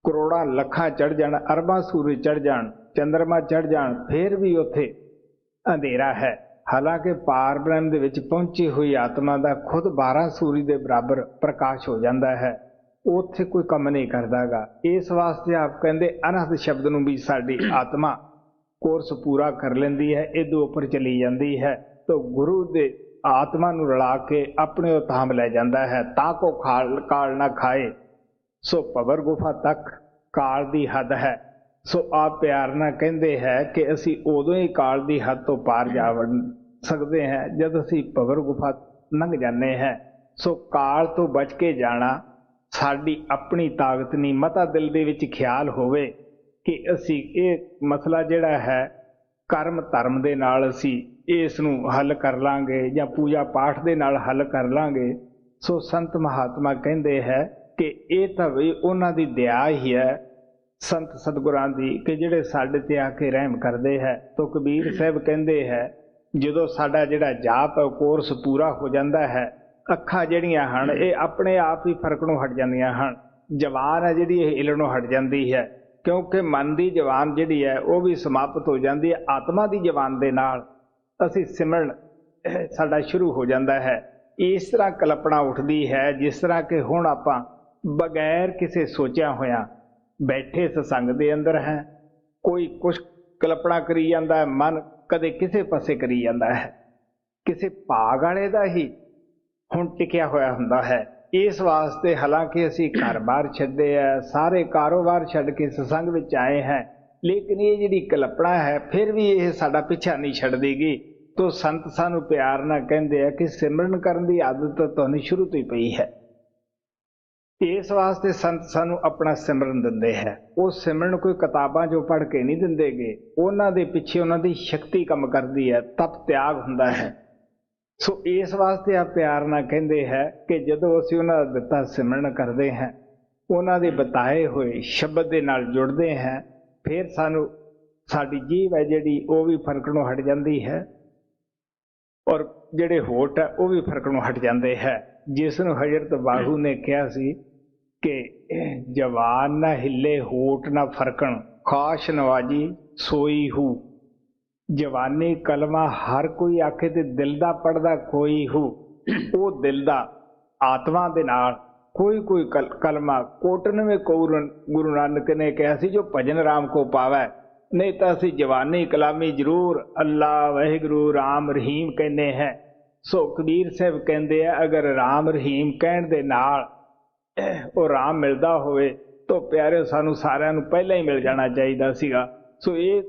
ਕਰੋੜਾਂ ਲੱਖਾਂ ਚੜ ਜਾਣ, ਅਰਬਾਂ ਸੂਰਜ ਚੜ ਜਾਣ, ਚੰਦਰਮਾ ਚੜ ਜਾਣ, ਫਿਰ ਵੀ ਉੱਥੇ ਅੰਧੇਰਾ ਹੈ। ਹਾਲਾਂਕਿ ਪਾਰ ਬ੍ਰਹਮ ਦੇ ਵਿੱਚ ਪਹੁੰਚੀ ਹੋਈ ਆਤਮਾ ਦਾ ਖੁਦ 12 ਸੂਰਜ ਦੇ ਬਰਾਬਰ ਪ੍ਰਕਾਸ਼ ਹੋ ਜਾਂਦਾ ਹੈ, ਉੱਥੇ ਕੋਈ ਕੰਮ ਨਹੀਂ ਕਰਦਾਗਾ। ਇਸ ਵਾਸਤੇ ਆਪ ਕਹਿੰਦੇ ਅਨਹਦ ਸ਼ਬਦ ਨੂੰ ਵੀ ਸਾਡੀ ਆਤਮਾ ਕੋਰਸ ਪੂਰਾ ਕਰ ਲੈਂਦੀ ਹੈ, ਇਹਦੇ ਉੱਪਰ ਚਲੀ ਜਾਂਦੀ ਹੈ, ਤਾਂ ਗੁਰੂ ਦੇ ਆਤਮਾ ਨੂੰ ਰਲਾ ਕੇ ਆਪਣੇ ਉਹ ਧਾਮ ਲੈ ਜਾਂਦਾ ਹੈ। ਤਾਂ ਕੋ ਕਾਲ ਨਾ ਖਾਏ, ਸੋ ਭਵਰ ਗੁਫਾ ਤੱਕ ਕਾਲ ਦੀ ਹੱਦ ਹੈ। ਸੋ ਆਪ ਪਿਆਰ ਨਾਲ ਕਹਿੰਦੇ ਹੈ ਕਿ ਅਸੀਂ ਉਦੋਂ ਹੀ ਕਾਲ ਦੀ ਹੱਦ ਤੋਂ ਪਾਰ ਜਾ ਸਕਦੇ ਹਾਂ ਜਦ ਅਸੀਂ ਭਵਰ ਗੁਫਾ ਲੰਘ ਜਾਂਦੇ ਹਾਂ। ਸੋ ਕਾਲ ਤੋਂ ਬਚ ਕੇ ਜਾਣਾ ਸਾਡੀ ਆਪਣੀ ਤਾਕਤ ਨਹੀਂ। ਮਤਾ ਦਿਲ ਦੇ ਵਿੱਚ ਖਿਆਲ ਹੋਵੇ ਕਿ ਅਸੀਂ ਇਹ ਮਸਲਾ ਜਿਹੜਾ ਹੈ ਕਰਮ ਧਰਮ ਦੇ ਨਾਲ ਅਸੀਂ ਇਸ ਨੂੰ ਹੱਲ ਕਰ ਲਾਂਗੇ ਜਾਂ ਪੂਜਾ ਪਾਠ ਦੇ ਨਾਲ ਹੱਲ ਕਰ ਲਾਂਗੇ। ਸੋ ਸੰਤ ਮਹਾਤਮਾ ਕਹਿੰਦੇ ਹੈ ਕਿ ਇਹ ਤਾਂ ਵੀ ਉਹਨਾਂ ਦੀ ਦਇਆ ਹੀ ਹੈ, ਸੰਤ ਸਤਿਗੁਰਾਂ ਦੀ, ਕਿ ਜਿਹੜੇ ਸਾਡੇ ਤੇ ਆ ਕੇ ਰਹਿਮ ਕਰਦੇ ਹੈ। ਤੋ ਕਬੀਰ ਸਾਹਿਬ ਕਹਿੰਦੇ ਹੈ ਜਦੋਂ ਸਾਡਾ ਜਿਹੜਾ ਜਾਪ ਹੈ ਕੋਰਸ ਪੂਰਾ ਹੋ ਜਾਂਦਾ ਹੈ, ਅੱਖਾਂ ਜਿਹੜੀਆਂ ਹਨ ਇਹ ਆਪਣੇ ਆਪ ਹੀ ਫਰਕਣੋਂ ਹਟ ਜਾਂਦੀਆਂ ਹਨ। ਜਵਾਨ ਹੈ ਜਿਹੜੀ ਇਹ ਹਿੱਲਣੋਂ ਹਟ ਜਾਂਦੀ ਹੈ, ਕਿਉਂਕਿ ਮਨ ਦੀ ਜਵਾਨ ਜਿਹੜੀ ਹੈ ਉਹ ਵੀ ਸਮਾਪਤ ਹੋ ਜਾਂਦੀ ਹੈ। ਆਤਮਾ ਦੀ ਜਵਾਨ ਦੇ ਨਾਲ ਅਸੀਂ ਸਿਮਰਨ ਸਾਡਾ ਸ਼ੁਰੂ ਹੋ ਜਾਂਦਾ ਹੈ। ਇਸ ਤਰ੍ਹਾਂ ਕਲਪਨਾ ਉੱਠਦੀ ਹੈ ਜਿਸ ਤਰ੍ਹਾਂ ਕਿ ਹੁਣ ਆਪਾਂ ਬਗੈਰ ਕਿਸੇ ਸੋਚਿਆ ਹੋਇਆ ਬੈਠੇ ਸਤਸੰਗ ਦੇ ਅੰਦਰ ਹੈ, ਕੋਈ ਕੁਛ ਕਲਪਨਾ ਕਰੀ ਜਾਂਦਾ ਹੈ, ਮਨ ਕਦੇ ਕਿਸੇ ਪਾਸੇ ਕਰੀ ਜਾਂਦਾ ਹੈ, ਕਿਸੇ ਭਾਗ ਵਾਲੇ ਦਾ ਹੀ ਹੁਣ ਟਿਕਿਆ ਹੋਇਆ ਹੁੰਦਾ ਹੈ। ਇਸ ਵਾਸਤੇ ਹਾਲਾਂਕਿ ਅਸੀਂ ਘਰ-ਬਾਰ ਛੱਡੇ ਹੈ, ਸਾਰੇ ਕਾਰੋਬਾਰ ਛੱਡ ਕੇ ਸਤਸੰਗ ਵਿੱਚ ਆਏ ਹੈ, ਲੇਕਿਨ ਇਹ ਜਿਹੜੀ ਕਲਪਨਾ ਹੈ ਫਿਰ ਵੀ ਇਹ ਸਾਡਾ ਪਿੱਛਾ ਨਹੀਂ ਛੱਡਦੀਗੀ। ਤੋ ਸੰਤ ਸਾਨੂੰ ਪਿਆਰ ਨਾਲ ਕਹਿੰਦੇ ਆ ਕਿ ਸਿਮਰਨ ਕਰਨ ਦੀ ਆਦਤ ਤੁਹਾਨੂੰ ਸ਼ੁਰੂ ਤੋਂ ਹੀ ਪਈ ਹੈ। ਇਸ ਵਾਸਤੇ ਸੰਤ ਸਾਨੂੰ ਆਪਣਾ ਸਿਮਰਨ ਦਿੰਦੇ ਹੈ। ਉਹ ਸਿਮਰਨ ਕੋਈ ਕਿਤਾਬਾਂ 'ਚੋਂ ਪੜ੍ਹ ਕੇ ਨਹੀਂ ਦਿੰਦੇਗੇ, ਉਹਨਾਂ ਦੇ ਪਿੱਛੇ ਉਹਨਾਂ ਦੀ ਸ਼ਕਤੀ ਕੰਮ ਕਰਦੀ ਹੈ, ਤਪ ਤਿਆਗ ਹੁੰਦਾ ਹੈ। ਸੋ ਇਸ ਵਾਸਤੇ ਆ ਪਿਆਰ ਨਾਲ ਕਹਿੰਦੇ ਹੈ ਕਿ ਜਦੋਂ ਅਸੀਂ ਉਹਨਾਂ ਦਾ ਦਿੱਤਾ ਸਿਮਰਨ ਕਰਦੇ ਹਾਂ, ਉਹਨਾਂ ਦੇ ਬਤਾਏ ਹੋਏ ਸ਼ਬਦ ਦੇ ਨਾਲ ਜੁੜਦੇ ਹਾਂ, ਫਿਰ ਸਾਨੂੰ ਸਾਡੀ ਜੀਭ ਹੈ ਜਿਹੜੀ ਉਹ ਵੀ ਫਰਕਣੋਂ ਹਟ ਜਾਂਦੀ ਹੈ, ਔਰ ਜਿਹੜੇ ਹੋਠ ਹੈ ਉਹ ਵੀ ਫਰਕਣੋਂ ਹਟ ਜਾਂਦੇ ਹੈ। ਜਿਸ ਨੂੰ ਹਜ਼ਰਤ ਬਾਹੂ ਨੇ ਕਿਹਾ ਸੀ ਕਿ ਜਵਾਨ ਨਾ ਹਿੱਲੇ ਹੋਠ ਨਾ ਫਰਕਣ, ਖਾਸ਼ ਨਵਾਜੀ ਸੋਈ ਹੂ। ਜਵਾਨੀ ਕਲਮਾ ਹਰ ਕੋਈ ਆਖੇ ਤੇ ਦਿਲ ਦਾ ਪੜਦਾ ਕੋਈ ਹੂ। ਉਹ ਦਿਲ ਦਾ ਆਤਮਾ ਦੇ ਨਾਲ ਕੋਈ ਕਲਮਾ ਕੋਟਨਵੇਂ ਕੌਰਨ ਗੁਰੂ ਨਾਨਕ ਨੇ ਕਿਹਾ ਸੀ ਜੋ ਭਜਨ ਰਾਮ ਕੋ ਪਾਵੈ। ਨਹੀਂ ਤਾਂ ਅਸੀਂ ਜਵਾਨੀ ਕਲਾਮੀ ਜ਼ਰੂਰ ਅੱਲਾ ਵਾਹਿਗੁਰੂ ਰਾਮ ਰਹੀਮ ਕਹਿੰਦੇ ਹੈ। ਸੋ ਕਬੀਰ ਸਾਹਿਬ ਕਹਿੰਦੇ ਆ ਅਗਰ ਰਾਮ ਰਹੀਮ ਕਹਿਣ ਦੇ ਨਾਲ ਉਹ ਰਾਮ ਮਿਲਦਾ ਹੋਵੇ ਤਾਂ ਪਿਆਰੇ ਸਾਨੂੰ ਸਾਰਿਆਂ ਨੂੰ ਪਹਿਲਾਂ ਹੀ ਮਿਲ ਜਾਣਾ ਚਾਹੀਦਾ ਸੀਗਾ। ਸੋ ਇਹ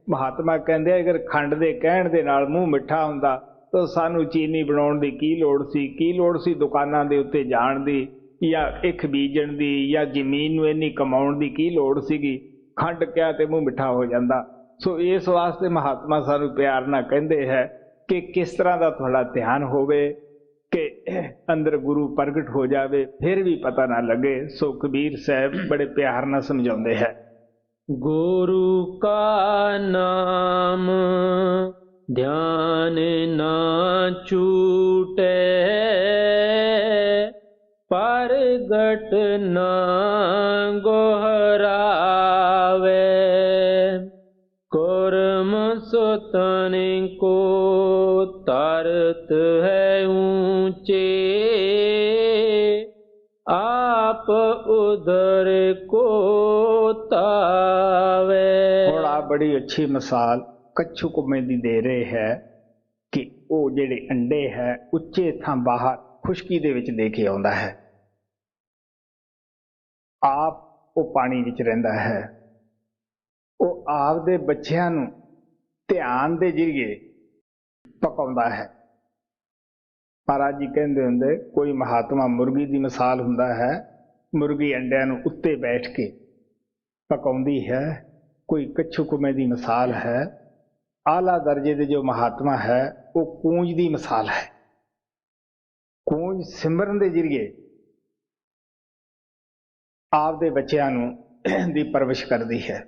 ਮਹਾਤਮਾ ਕਹਿੰਦੇ ਅਗਰ ਖੰਡ ਦੇ ਕਹਿਣ ਦੇ ਨਾਲ ਮੂੰਹ ਮਿੱਠਾ ਹੁੰਦਾ ਤਾਂ ਸਾਨੂੰ ਚੀਨੀ ਬਣਾਉਣ ਦੀ ਕੀ ਲੋੜ ਸੀ, ਕੀ ਲੋੜ ਸੀ ਦੁਕਾਨਾਂ ਦੇ ਉੱਤੇ ਜਾਣ ਦੀ ਜਾਂ ਇੱਕ ਬੀਜਣ ਦੀ ਜਾਂ ਜ਼ਮੀਨ ਨੂੰ ਇੰਨੀ ਕਮਾਉਣ ਦੀ ਕੀ ਲੋੜ ਸੀਗੀ। ਖੰਡ ਕਿਹਾ ਤੇ ਮੂੰਹ ਮਿੱਠਾ ਹੋ ਜਾਂਦਾ। ਸੋ ਇਸ ਵਾਸਤੇ ਮਹਾਤਮਾ ਸਾਨੂੰ ਪਿਆਰ ਨਾਲ ਕਹਿੰਦੇ ਹੈ ਕਿ ਕਿਸ ਤਰ੍ਹਾਂ ਦਾ ਤੁਹਾਡਾ ਧਿਆਨ ਹੋਵੇ ਕਿ ਅੰਦਰ ਗੁਰੂ ਪ੍ਰਗਟ ਹੋ ਜਾਵੇ, ਫਿਰ ਵੀ ਪਤਾ ਨਾ ਲੱਗੇ। ਸੋ ਕਬੀਰ ਸਾਹਿਬ ਬੜੇ ਪਿਆਰ ਨਾਲ ਸਮਝਾਉਂਦੇ ਹੈ, ਗੁਰੂ ਕਾ ਨਾਮ ਧਿਆਨ ਨਾ ਛੂਟੇ, ਪ੍ਰਗਟ ਨਾ ਗੋਹਰਾਵੇ। ਕੁਰਮ ਸੁਤਨ ਕੋ ਤਰਤ ਹੈ ਊਚੇ, ਆਪ ਉਦਰ ਕੋ ਤਾਵੇ। ਹੁਣ ਆ ਬੜੀ ਅੱਛੀ ਮਿਸਾਲ ਕੱਛੂ ਕੁੰਮੇ ਦੀ ਦੇ ਰਹੇ ਹੈ ਕਿ ਉਹ ਜਿਹੜੇ ਅੰਡੇ ਹੈ ਉੱਚੇ ਥਾਂ ਬਾਹਰ ਖੁਸ਼ਕੀ ਦੇ ਵਿੱਚ ਦੇ ਕੇ ਆਉਂਦਾ ਹੈ, ਆਪ ਉਹ ਪਾਣੀ ਵਿੱਚ ਰਹਿੰਦਾ ਹੈ, ਉਹ ਆਪ ਦੇ ਬੱਚਿਆਂ ਨੂੰ ਧਿਆਨ ਦੇ ਜ਼ਰੀਏ ਪਕਾਉਂਦਾ ਹੈ। ਮਹਾਰਾਜ ਜੀ ਕਹਿੰਦੇ ਹੁੰਦੇ ਕੋਈ ਮਹਾਤਮਾ ਮੁਰਗੀ ਦੀ ਮਿਸਾਲ ਹੁੰਦਾ ਹੈ, ਮੁਰਗੀ ਅੰਡਿਆਂ ਨੂੰ ਉੱਤੇ ਬੈਠ ਕੇ ਪਕਾਉਂਦੀ ਹੈ। ਕੋਈ ਕੱਛੂ ਕੁੰਮੇ ਦੀ ਮਿਸਾਲ ਹੈ, ਆਲਾ ਦਰਜੇ ਦੇ ਜੋ ਮਹਾਤਮਾ ਹੈ ਉਹ ਕੂੰਜ ਦੀ ਮਿਸਾਲ ਹੈ। ਕੂੰਜ ਸਿਮਰਨ ਦੇ ਜ਼ਰੀਏ ਆਪਦੇ ਬੱਚਿਆਂ ਨੂੰ ਦੀ ਪਰਵਿਸ਼ ਕਰਦੀ ਹੈ।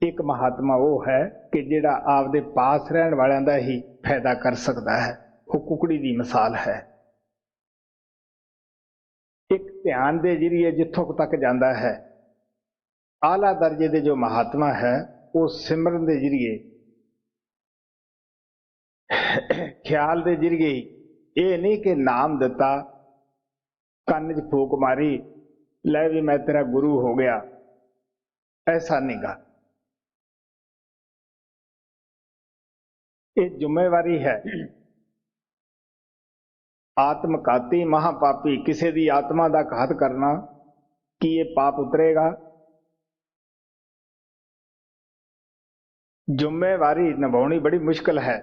ਇੱਕ ਮਹਾਤਮਾ ਉਹ ਹੈ ਕਿ ਜਿਹੜਾ ਆਪਦੇ ਪਾਸ ਰਹਿਣ ਵਾਲਿਆਂ ਦਾ ਹੀ ਫਾਇਦਾ ਕਰ ਸਕਦਾ ਹੈ, ਉਹ ਕੁਕੜੀ ਦੀ ਮਿਸਾਲ ਹੈ। ਇੱਕ ਧਿਆਨ ਦੇ ਜ਼ਰੀਏ ਜਿੱਥੋਂ ਤੱਕ ਜਾਂਦਾ ਹੈ। ਆਲਾ ਦਰਜੇ ਦੇ ਜੋ ਮਹਾਤਮਾ ਹੈ ਉਹ ਸਿਮਰਨ ਦੇ ਜ਼ਰੀਏ, ਖਿਆਲ ਦੇ ਜ਼ਰੀਏ ਹੀ, ਇਹ ਨਹੀਂ ਕਿ ਨਾਮ ਦਿੱਤਾ, ਕੰਨ 'ਚ ਫੂਕ ਮਾਰੀ, ਲੈ ਵੀ ਮੈਂ ਤੇਰਾ ਗੁਰੂ ਹੋ ਗਿਆ, ਐਸਾ ਨਹੀਂ ਗਾ। ਇਹ ਜ਼ਿੰਮੇਵਾਰੀ ਹੈ। ਆਤਮਘਾਤੀ ਮਹਾਪਾਪੀ ਕਿਸੇ ਦੀ ਆਤਮਾ ਦਾ ਘਾਤ ਕਰਨਾ, ਕੀ ਇਹ ਪਾਪ ਉਤਰੇਗਾ? ਜ਼ਿੰਮੇਵਾਰੀ ਨਿਭਾਉਣੀ ਬੜੀ ਮੁਸ਼ਕਲ ਹੈ।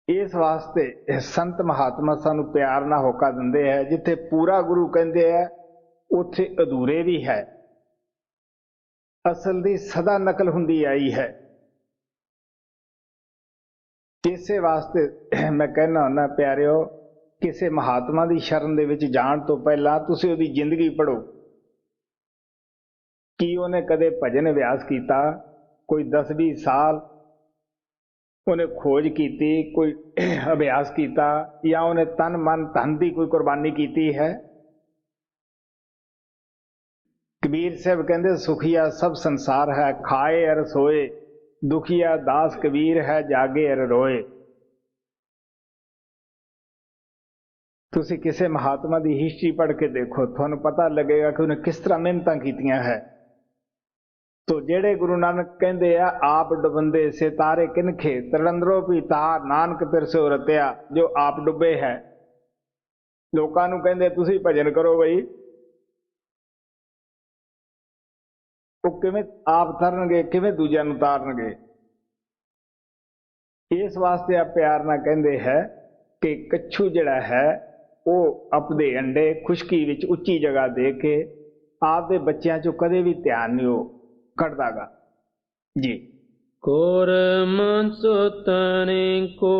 ਇਸ ਵਾਸਤੇ ਸੰਤ ਮਹਾਤਮਾ ਸਾਨੂੰ ਪਿਆਰ ਨਾਲ ਹੋਕਾ ਦਿੰਦੇ ਹੈ, ਜਿੱਥੇ ਪੂਰਾ ਗੁਰੂ ਕਹਿੰਦੇ ਹੈ ਉੱਥੇ ਅਧੂਰੇ ਵੀ ਹੈ। ਅਸਲ ਦੀ ਸਦਾ ਨਕਲ ਹੁੰਦੀ ਆਈ ਹੈ। ਇਸੇ ਵਾਸਤੇ ਮੈਂ ਕਹਿਣਾ ਹੁੰਦਾ ਪਿਆਰਿਓ, ਕਿਸੇ ਮਹਾਤਮਾ ਦੀ ਸ਼ਰਨ ਦੇ ਵਿੱਚ ਜਾਣ ਤੋਂ ਪਹਿਲਾਂ ਤੁਸੀਂ ਉਹਦੀ ਜ਼ਿੰਦਗੀ ਪੜ੍ਹੋ। ਕੀ ਉਹਨੇ ਕਦੇ ਭਜਨ ਅਭਿਆਸ ਕੀਤਾ? ਕੋਈ 10-20 ਸਾਲ ਉਹਨੇ ਖੋਜ ਕੀਤੀ, ਕੋਈ ਅਭਿਆਸ ਕੀਤਾ, ਜਾਂ ਉਹਨੇ ਤਨ ਮਨ ਧਨ ਦੀ ਕੋਈ ਕੁਰਬਾਨੀ ਕੀਤੀ ਹੈ? ਕਬੀਰ ਸਾਹਿਬ ਕਹਿੰਦੇ ਸੁਖੀਆ ਸਭ ਸੰਸਾਰ ਹੈ, ਖਾਏ ਅਰ ਸੋਏ, ਦੁਖੀਆ ਦਾਸ ਕਬੀਰ ਹੈ, ਜਾਗੇ ਅਰ ਰੋਏ। ਤੁਸੀਂ ਕਿਸੇ ਮਹਾਤਮਾ ਦੀ ਹਿਸਟਰੀ ਪੜ੍ਹ ਕੇ ਦੇਖੋ, ਤੁਹਾਨੂੰ ਪਤਾ ਲੱਗੇਗਾ ਕਿ ਉਹਨੇ ਕਿਸ ਤਰ੍ਹਾਂ ਮਿਹਨਤਾਂ ਕੀਤੀਆਂ ਹੈ। ਤੋ ਜਿਹੜੇ ਗੁਰੂ ਨਾਨਕ ਕਹਿੰਦੇ ਆ ਆਪ ਡੁਬੰਦੇ ਸਿਤਾਰੇ ਕਿਨਖੇ, ਤਰੰਦਰੋ ਵੀ ਤਾਰ ਨਾਨਕ ਪਿਰਸੋ ਰਤਿਆ, ਜੋ ਆਪ ਡੁੱਬੇ ਹੈ। ਲੋਕਾਂ ਨੂੰ ਕਹਿੰਦੇ ਤੁਸੀਂ ਭਜਨ ਕਰੋ ਬਈ, ਉਹ ਕਿਵੇਂ ਆਪ ਤਰਨਗੇ, ਕਿਵੇਂ ਦੂਜਿਆਂ ਨੂੰ ਤਾਰਨਗੇ? ਇਸ ਵਾਸਤੇ ਆ ਪਿਆਰ ਨਾਲ ਕਹਿੰਦੇ ਹੈ ਕਿ ਕੱਛੂ ਜਿਹੜਾ ਹੈ ਉਹ ਆਪਦੇ ਅੰਡੇ ਖੁਸ਼ਕੀ ਵਿੱਚ ਉੱਚੀ ਜਗ੍ਹਾ ਦੇ ਕੇ ਆਪਦੇ ਬੱਚਿਆਂ ਚੋਂ ਕਦੇ ਵੀ ਧਿਆਨ ਨਹੀਂ ਉਹ ਕੱਢਦਾ ਗਾ ਜੀ। ਕੁਰਮ ਸੁਤਨੇ ਕੋ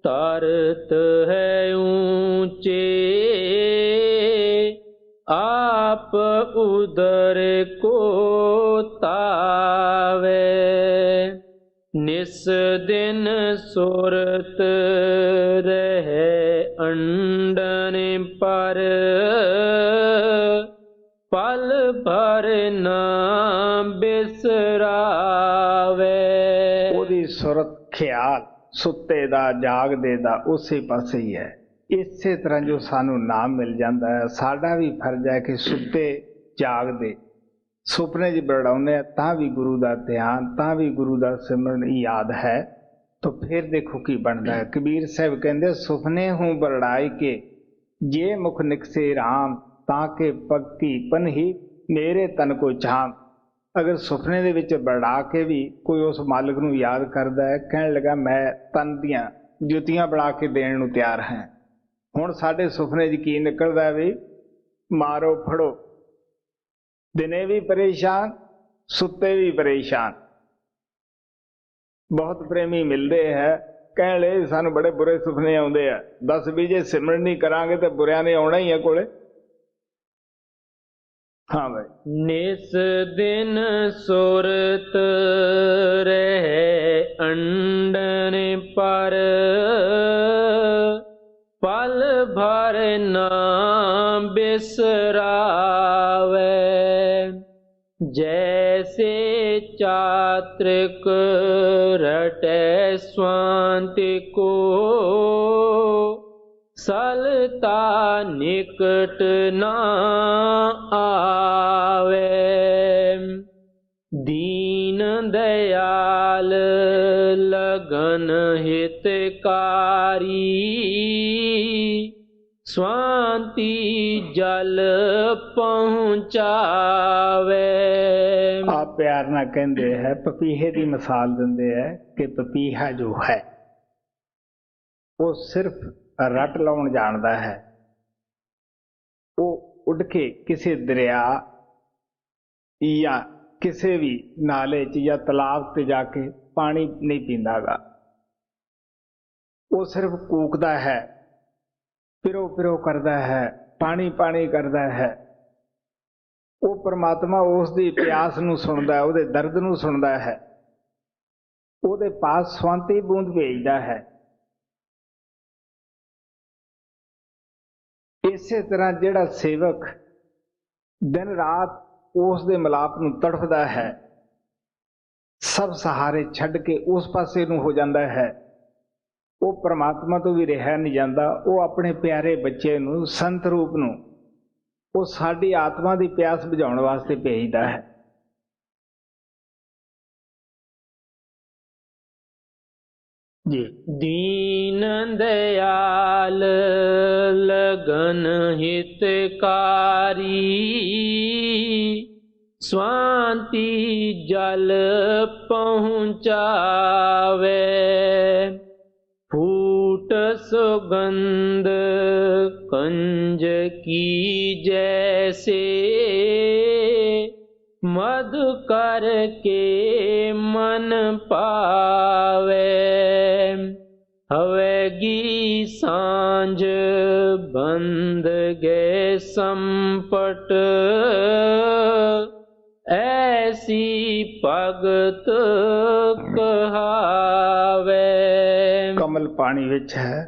ਤਰਤ ਹੈ ਊਚੇ, ਆਪ ਉਦਰ ਕੋ ਤਾਵੇ। ਨਿਸ ਦਿਨ ਸੁਰਤ ਰਹਿ ਅੰਡਨ ਪਰ, ਪਲ ਭਰ ਨਾ ਬਿਸਰਾਵੇ। ਉਹਦੀ ਸੁਰਤ ਖਿਆਲ ਸੁੱਤੇ ਦਾ ਜਾਗਦੇ ਦਾ ਉਸੇ ਪਾਸੇ ਹੀ ਹੈ। ਇਸੇ ਤਰ੍ਹਾਂ ਜੋ ਸਾਨੂੰ ਨਾਮ ਮਿਲ ਜਾਂਦਾ ਹੈ, ਸਾਡਾ ਵੀ ਫਰਜ਼ ਹੈ ਕਿ ਸੁੱਤੇ ਜਾਗਦੇ ਸੁਪਨੇ 'ਚ ਬਰੜਾਉਂਦੇ ਤਾਂ ਵੀ ਗੁਰੂ ਦਾ ਧਿਆਨ, ਤਾਂ ਵੀ ਗੁਰੂ ਦਾ ਸਿਮਰਨ ਯਾਦ ਹੈ, ਤਾਂ ਫਿਰ ਦੇਖੋ ਕੀ ਬਣਦਾ ਹੈ। ਕਬੀਰ ਸਾਹਿਬ ਕਹਿੰਦੇ ਸੁਪਨੇ ਹੂੰ ਬਰੜਾਈ ਕੇ, ਜੇ ਮੁਖ ਨਿਕਸੇ ਰਾਮ, ਤਾਂ ਕਿ ਪੱਕੀ ਪਨਹੀ ਮੇਰੇ ਤਨ ਕੋ ਛਾਮ। ਅਗਰ ਸੁਪਨੇ ਦੇ ਵਿੱਚ ਬਰੜਾ ਕੇ ਵੀ ਕੋਈ ਉਸ ਮਾਲਕ ਨੂੰ ਯਾਦ ਕਰਦਾ ਹੈ, ਕਹਿਣ ਲੱਗਾ ਮੈਂ ਤਨ ਦੀਆਂ ਜੁੱਤੀਆਂ ਬਣਾ ਕੇ ਦੇਣ ਨੂੰ ਤਿਆਰ ਹਾਂ। ਹੁਣ ਸਾਡੇ ਸੁਪਨੇ 'ਚ ਕੀ ਨਿਕਲਦਾ ਵੀ ਮਾਰੋ ਫੜੋ, ਦਿਨੇ ਵੀ ਪਰੇਸ਼ਾਨ, ਸੁੱਤੇ ਵੀ ਪਰੇਸ਼ਾਨ। ਬਹੁਤ ਪ੍ਰੇਮੀ ਮਿਲਦੇ ਹੈ, ਕਹਿਣ ਲਈ ਸਾਨੂੰ ਬੜੇ ਬੁਰੇ ਸੁਪਨੇ ਆਉਂਦੇ ਆ। ਦੱਸ ਵੀ ਜੇ ਸਿਮਰਨ ਨਹੀਂ ਕਰਾਂਗੇ ਤਾਂ ਬੁਰਿਆਂ ਨੇ ਆਉਣਾ ਹੀ ਆ ਕੋਲੇ। ਹਾਂ ਭਾਈ। ਨਿਸ ਦਿਨ ਸੁਰਤ ਰਹਿ ਅੰਡਨ ਪਰ, ਪਲ ਭਰ ਨਾ ਬਿਸਰਾਵੇ। ਜੈਸੇ ਚਾਤ੍ਰਿਕ ਰਟੈ ਸਵਾਂਤਿ ਕੋ, ਸਲਤਾ ਨਿਕਟ ਨਾ ਆਵੇ। ਦੀਨ ਦਇਆਲ ਲਗਨ ਹਿਤਕਾਰੀ, ਸਵਾਂਤੀ ਜਲ ਪਹੁੰਚਾਵੇ। ਆ ਪਿਆਰ ਨਾਲ ਕਹਿੰਦੇ ਹੈ, ਪਪੀਹੇ ਦੀ ਮਿਸਾਲ ਦਿੰਦੇ ਹੈ ਕਿ ਪਪੀਹਾ ਜੋ ਹੈ ਉਹ ਸਿਰਫ ਰੱਟ ਲਾਉਣ ਜਾਣਦਾ ਹੈ। ਉਹ ਉੱਡ ਕੇ ਕਿਸੇ ਦਰਿਆ ਜਾਂ ਕਿਸੇ ਵੀ ਨਾਲੇ 'ਚ ਜਾਂ ਤਲਾਬ ਤੇ ਜਾ ਕੇ ਪਾਣੀ ਨਹੀਂ ਪੀਂਦਾ ਗਾ। ਉਹ ਸਿਰਫ ਕੂਕਦਾ ਹੈ, ਪਿਰੋ ਪਿਰੋ ਕਰਦਾ ਹੈ, ਪਾਣੀ ਪਾਣੀ ਕਰਦਾ ਹੈ। ਉਹ ਪਰਮਾਤਮਾ ਉਸ ਦੀ ਪਿਆਸ ਨੂੰ ਸੁਣਦਾ ਹੈ, ਉਹਦੇ ਦਰਦ ਨੂੰ ਸੁਣਦਾ ਹੈ, ਉਹਦੇ ਪਾਸ ਸਵੰਤੀ ਬੂੰਦ ਭੇਜਦਾ ਹੈ। ਇਸੇ ਤਰ੍ਹਾਂ ਜਿਹੜਾ ਸੇਵਕ ਦਿਨ ਰਾਤ ਉਸ ਦੇ ਮਿਲਾਪ ਨੂੰ ਤੜਫਦਾ ਹੈ, ਸਭ ਸਹਾਰੇ ਛੱਡ ਕੇ ਉਸ ਪਾਸੇ ਨੂੰ ਹੋ ਜਾਂਦਾ ਹੈ, ਉਹ ਪਰਮਾਤਮਾ ਤੋਂ ਵੀ ਰਿਹਾ ਨਹੀਂ ਜਾਂਦਾ। ਉਹ ਆਪਣੇ ਪਿਆਰੇ ਬੱਚੇ ਨੂੰ, ਸੰਤ ਰੂਪ ਨੂੰ, ਉਹ ਸਾਡੀ ਆਤਮਾ ਦੀ ਪਿਆਸ ਬੁਝਾਉਣ ਵਾਸਤੇ ਭੇਜਦਾ ਹੈ। ਜੀ। दीन दयाल लगन हितकारी, स्वांति जल पहुँचावे, फूट सुगंध कंज की जैसे, मधु करके मन पावे। हवेगी सांझ बंध गए संपट, ऐसी भगत कहावे। ਕਮਲ ਪਾਣੀ ਵਿੱਚ ਹੈ,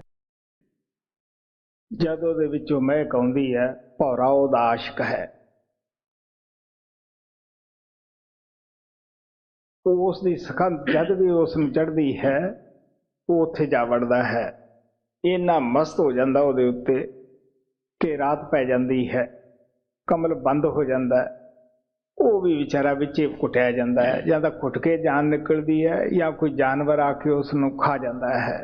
ਜਦ ਉਹਦੇ ਵਿੱਚੋਂ ਮਹਿਕ ਆਉਂਦੀ ਹੈ, ਭੌਰਾ ਉਹਦਾ ਆਸ਼ਕ ਹੈ। ਉਸ ਦੀ ਸਖੰਦ ਜਦ ਵੀ ਉਸ ਨੂੰ ਚੜ੍ਹਦੀ ਹੈ, ਉਹ ਉੱਥੇ ਜਾ ਵੜਦਾ ਹੈ। ਇੰਨਾ ਮਸਤ ਹੋ ਜਾਂਦਾ ਉਹਦੇ ਉੱਤੇ ਕਿ ਰਾਤ ਪੈ ਜਾਂਦੀ ਹੈ, ਕਮਲ ਬੰਦ ਹੋ ਜਾਂਦਾ ਹੈ। ਉਹ ਵੀ ਵਿਚਾਰਾ ਵਿੱਚੇ ਘੁੱਟਿਆ ਜਾਂਦਾ ਹੈ, ਜਾਂ ਤਾਂ ਘੁੱਟ ਕੇ ਜਾਨ ਨਿਕਲਦੀ ਹੈ, ਜਾਂ ਕੋਈ ਜਾਨਵਰ ਆ ਕੇ ਉਸ ਨੂੰ ਖਾ ਜਾਂਦਾ ਹੈ।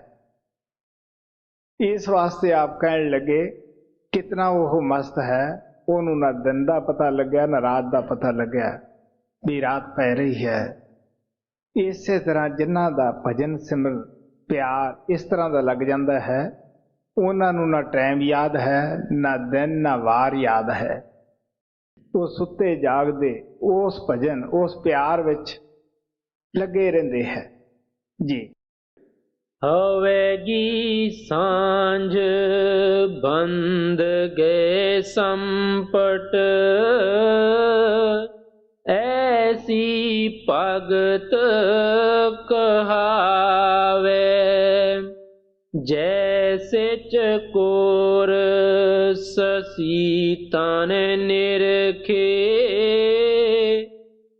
ਇਸ ਵਾਸਤੇ ਆਪ ਕਹਿਣ ਲੱਗੇ, ਕਿਤਨਾ ਉਹ ਮਸਤ ਹੈ, ਉਹਨੂੰ ਨਾ ਦਿਨ ਦਾ ਪਤਾ ਲੱਗਿਆ, ਨਾ ਰਾਤ ਦਾ ਪਤਾ ਲੱਗਿਆ ਵੀ ਰਾਤ ਪੈ ਰਹੀ ਹੈ। ਇਸੇ ਤਰ੍ਹਾਂ ਜਿਨ੍ਹਾਂ ਦਾ ਭਜਨ ਸਿਮਰਨ ਪਿਆਰ ਇਸ ਤਰ੍ਹਾਂ ਦਾ ਲੱਗ ਜਾਂਦਾ ਹੈ, ਉਹਨਾਂ ਨੂੰ ਨਾ ਟਾਈਮ ਯਾਦ ਹੈ, ਨਾ ਦਿਨ ਨਾ ਵਾਰ ਯਾਦ ਹੈ। ਉਹ ਸੁੱਤੇ ਜਾਗਦੇ ਉਸ ਭਜਨ, ਉਸ ਪਿਆਰ ਵਿੱਚ ਲੱਗੇ ਰਹਿੰਦੇ ਹੈ। ਜੀ। हवेगी सांझ बंध गए संपट, ऐसी भगत कहावे। जैसे चकोर ससी तन निरखे,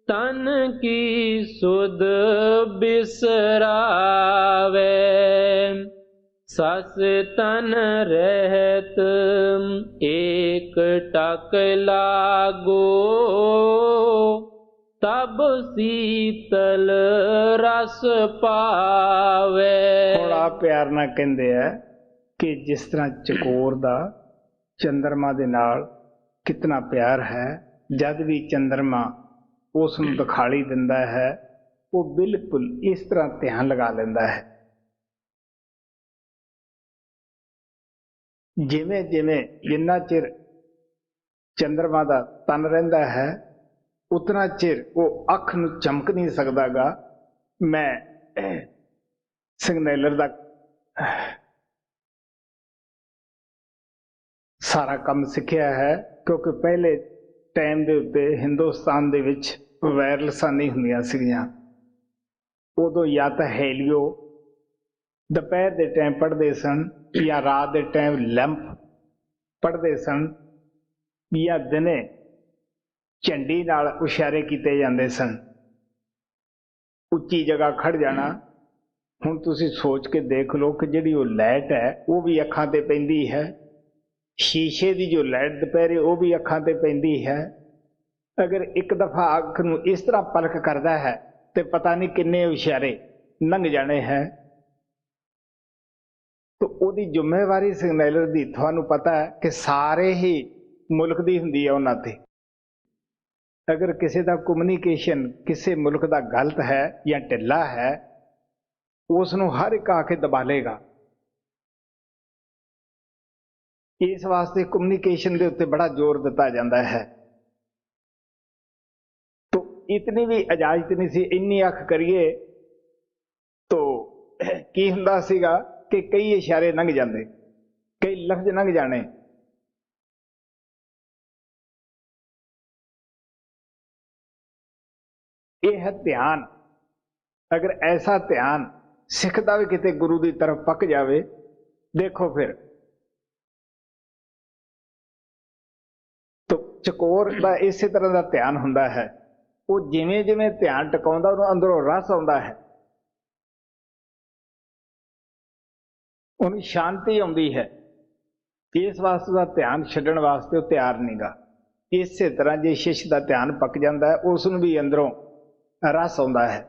तन की सुध बिसरावे। सस तन रहत एक टक लागो, तब शीतल रस पावे। ਹੁਣ ਆਪ ਪਿਆਰ ਨਾਲ ਕਹਿੰਦੇ ਆ ਕਿ ਜਿਸ ਤਰ੍ਹਾਂ ਚਕੋਰ ਦਾ ਚੰਦਰਮਾ ਦੇ ਨਾਲ ਕਿਤਨਾ ਪਿਆਰ ਹੈ, ਜਦ ਵੀ ਚੰਦਰਮਾ ਉਸ ਨੂੰ ਦਿਖਾਲੀ ਦਿੰਦਾ ਹੈ, ਉਹ ਬਿਲਕੁਲ ਇਸ ਤਰ੍ਹਾਂ ਧਿਆਨ ਲਗਾ ਲੈਂਦਾ ਹੈ। ਜਿਵੇਂ ਜਿਵੇਂ ਜਿੰਨਾ ਚਿਰ ਚੰਦਰਮਾ ਦਾ ਤਨ ਰਹਿੰਦਾ ਹੈ, ਉਤਨਾ ਚਿਰ ਉਹ ਅੱਖ ਨੂੰ ਚਮਕ ਨਹੀਂ ਸਕਦਾਗਾ। ਮੈਂ ਸਿਗਨੇਲਰ ਦਾ ਸਾਰਾ ਕੰਮ ਸਿੱਖਿਆ ਹੈ, ਕਿਉਂਕਿ ਪਹਿਲੇ ਟਾਈਮ ਦੇ ਉੱਤੇ ਹਿੰਦੁਸਤਾਨ ਦੇ ਵਿੱਚ ਵਾਇਰਲੈਸਾਂ ਨਹੀਂ ਹੁੰਦੀਆਂ ਸੀਗੀਆਂ। ਉਦੋਂ ਜਾਂ ਤਾਂ ਹੈਲੀਓ ਦੁਪਹਿਰ ਦੇ ਟਾਈਮ ਪੜ੍ਹਦੇ ਸਨ, ਜਾਂ ਰਾਤ ਦੇ ਟਾਈਮ ਲੈਂਪ ਪੜ੍ਹਦੇ ਸਨ, ਜਾਂ ਦਿਨੇ ਝੰਡੀ ਨਾਲ ਇਸ਼ਾਰੇ ਕੀਤੇ ਜਾਂਦੇ ਸਨ। ਉੱਚੀ ਜਗ੍ਹਾ ਖੜ ਜਾਣਾ। ਹੁਣ ਤੁਸੀਂ ਸੋਚ ਕੇ ਦੇਖ ਲਓ ਕਿ ਜਿਹੜੀ ਉਹ ਲਾਈਟ ਹੈ, ਉਹ ਵੀ ਅੱਖਾਂ ਤੇ ਪੈਂਦੀ ਹੈ। ਸ਼ੀਸ਼ੇ ਦੀ ਜੋ ਲਾਈਟ ਦੁਪਹਿਰੇ, ਉਹ ਵੀ ਅੱਖਾਂ ਤੇ ਪੈਂਦੀ ਹੈ। ਅਗਰ ਇੱਕ ਦਫਾ ਅੱਖ ਨੂੰ ਇਸ ਤਰ੍ਹਾਂ ਪਲਕ ਕਰਦਾ ਹੈ ਤੇ ਪਤਾ ਨਹੀਂ ਕਿੰਨੇ ਇਸ਼ਾਰੇ ਲੰਘ ਜਾਣੇ ਹੈ। ਤਾਂ ਉਹਦੀ ਜ਼ਿੰਮੇਵਾਰੀ ਸਿਗਨੇਲਰ ਦੀ ਤੁਹਾਨੂੰ ਪਤਾ ਹੈ ਕਿ ਸਾਰੇ ਹੀ ਮੁਲਕ ਦੀ ਹੁੰਦੀ ਹੈ ਉਹਨਾਂ ਤੇ। ਅਗਰ ਕਿਸੇ ਦਾ ਕਮਿਊਨੀਕੇਸ਼ਨ ਕਿਸੇ ਮੁਲਕ ਦਾ ਗਲਤ ਹੈ ਜਾਂ ਢਿੱਲਾ ਹੈ, ਉਸ ਨੂੰ ਹਰ ਇੱਕ ਆ ਕੇ ਦਬਾ ਲੇਗਾ। ਇਸ ਵਾਸਤੇ ਕਮਿਊਨੀਕੇਸ਼ਨ ਦੇ ਉੱਤੇ ਬੜਾ ਜ਼ੋਰ ਦਿੱਤਾ ਜਾਂਦਾ ਹੈ। ਤੋ इतनी भी इजाजत नहीं सी, इन्नी अख करिए तो की हुंदा सीगा कि कई इशारे लंघ जाते, कई लफ्ज लंघ जाने। यह है ध्यान। अगर ऐसा ध्यान सिख दा भी किते गुरु की तरफ पक जावे, देखो फिर तो चकोर का इस तरह का ध्यान हुंदा है। वो जिमें जिमें ध्यान टिकाउंदा उन्होंने अंदरों रस आउंदा है, उन्हें शांति आउंदी है। इस वास्ते का ध्यान छड्डण वास्ते वो तैयार नहींगा। इस तरह जे शिष्य का ध्यान पक जाता है, उसनूं भी अंदरों रस आउंदा है,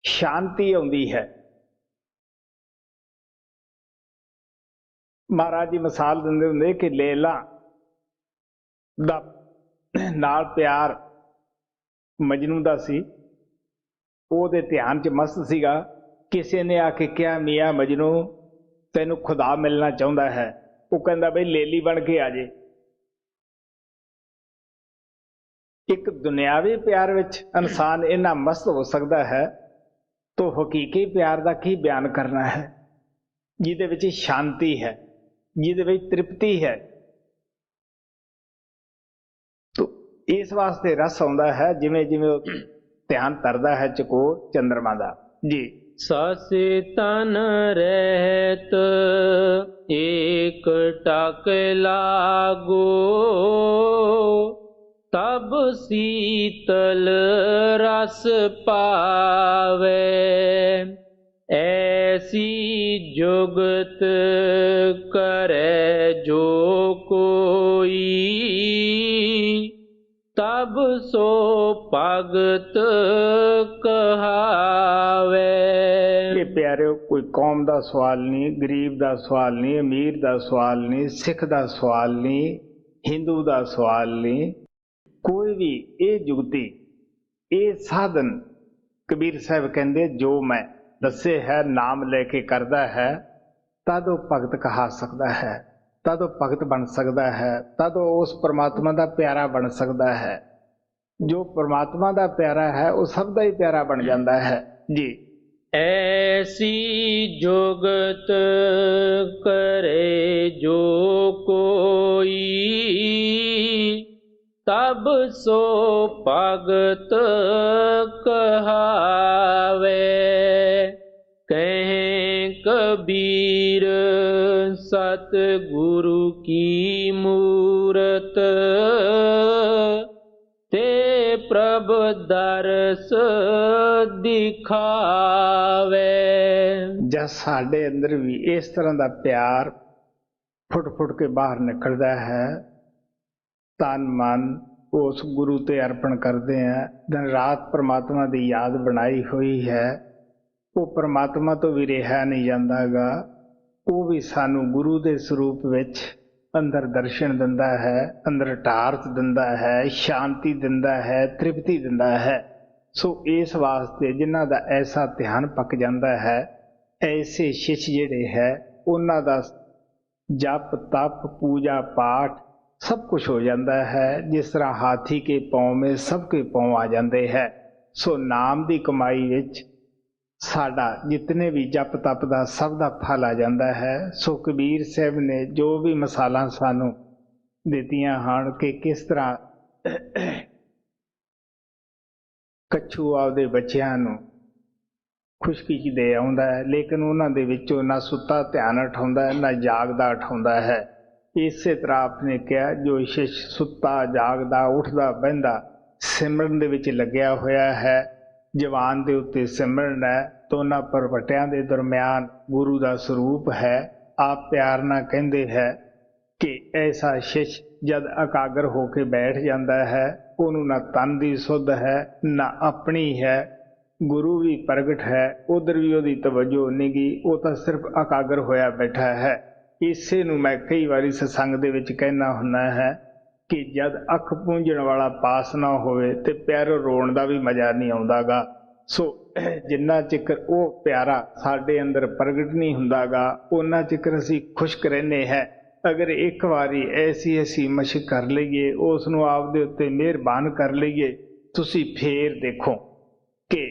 शांति आउंदी है। महाराज जी मिसाल दिंदे हुंदे कि लैला दा नाल प्यार मजनू दा सी, ਉਹਦੇ ध्यान च मस्त सीगा। किसी ने आके कहा मियाँ मजनू तैनू खुदा मिलना चाहुंदा है, वो कहंदा बई लेली बन के आ जे। एक दुनियावी प्यार विच इंसान इन्ना मस्त हो सकता है, तो हकीकी प्यार का की बयान करना है, जिहदे विच शांति है, जिहदे विच तृप्ति है। तो इस वास्ते रस आउंदा है जिमें जिमें ध्यान तरदा है चकोर चंद्रमा दा। जी सासे तन रहत एक टक लागो, तब शीतल रस पावे। ऐसी जुगत करे जो कोई, तब सो भगत कहावे। ये प्यारे कोई कौम का सवाल नहीं, गरीब का सवाल नहीं, अमीर का सवाल नहीं, सिख का सवाल नहीं, हिंदू का सवाल नहीं। कोई भी ये जुगती ये साधन कबीर साहब कहते जो मैं दसे है नाम लेके करता है, तद वो भगत कहा सकता है, तद वो भगत बन सकता है, तद वो उस परमात्मा का प्यारा बन सकता है। जो परमात्मा का प्यारा है वो सब का ही प्यारा बन जाता है। जी ऐसी जुगत करे जो कोई, तब सो भगत कहावे। कहें कबीर सतगुरु की मूरत, ते प्रभ दरस दिखावे। जब साडे अंदर भी इस तरह का प्यार फुट फुट के बाहर निकलता है, तन मन उस गुरु ते अर्पण करते हैं, दिन रात परमात्मा की याद बनाई हुई है, वो परमात्मा तो भी रिहा नहीं जाता गा। वो भी सानू गुरु के स्वरूप विच अंदर दर्शन दिंदा है, अंदर टारच दिंदा है, शांति दिंदा है, तृप्ति दिंदा है। सो इस वास्ते जिन्हां दा ऐसा ध्यान पक जाता है, ऐसे शिष्य जिहड़े है उन्हां दा जप तप पूजा पाठ सब कुछ हो जाता है। जिस तरह हाथी के पाँव में सबके पाँव आ जाते हैं। सो नाम की कमाई विच साडा जितने भी जप तप का सब का फल आ जाता है। सो कबीर साहब ने जो भी मिसालां सानू दित्तियां हन कि किस तरह कच्छू आपदे बच्चियां नू खुशकी च दे आउंदा है, लेकिन उन्हां दे विचों ना सुत्ता ध्यान उठाउंदा है, ना जागदा उठाउंदा है। इसे तरह आपने कहा जो शिष्य सुत्ता जागदा उठदा बहिंदा सिमरन दे विच लग्या होया है, जवान दे उत्ते सिमरन है, तो उन्हां परवटियां दे दरम्यान गुरु दा स्वरूप है। आप प्यार नाल कहंदे है कि ऐसा शिष्य जद एकाग्र होके बैठ जाता है, उन्होंने ना तन की सुध है ना अपनी है, गुरु भी प्रगट है, उधर भी उसकी तवज्जो नहीं गी, वो तो सिर्फ एकाग्र होया बैठा है। इसे नूं मैं कई बारी सत्संग दे विच कहना हुंदा है कि जद अख पूंझण वाला पास ना होवे ते प्यारो रोण दा भी मजा नहीं आउंदा गा। सो जिन्ना चिकर वो प्यारा साडे अंदर प्रगट नहीं हुंदा गा, उन्ना चिकर असीं खुश्क रहने हैं। अगर एक बारी ऐसी ऐसी मशक कर लईए, उस नूं आप दे उत्ते मेहरबान कर लईए, ਤੁਸੀਂ ਫੇਰ ਦੇਖੋ ਕਿ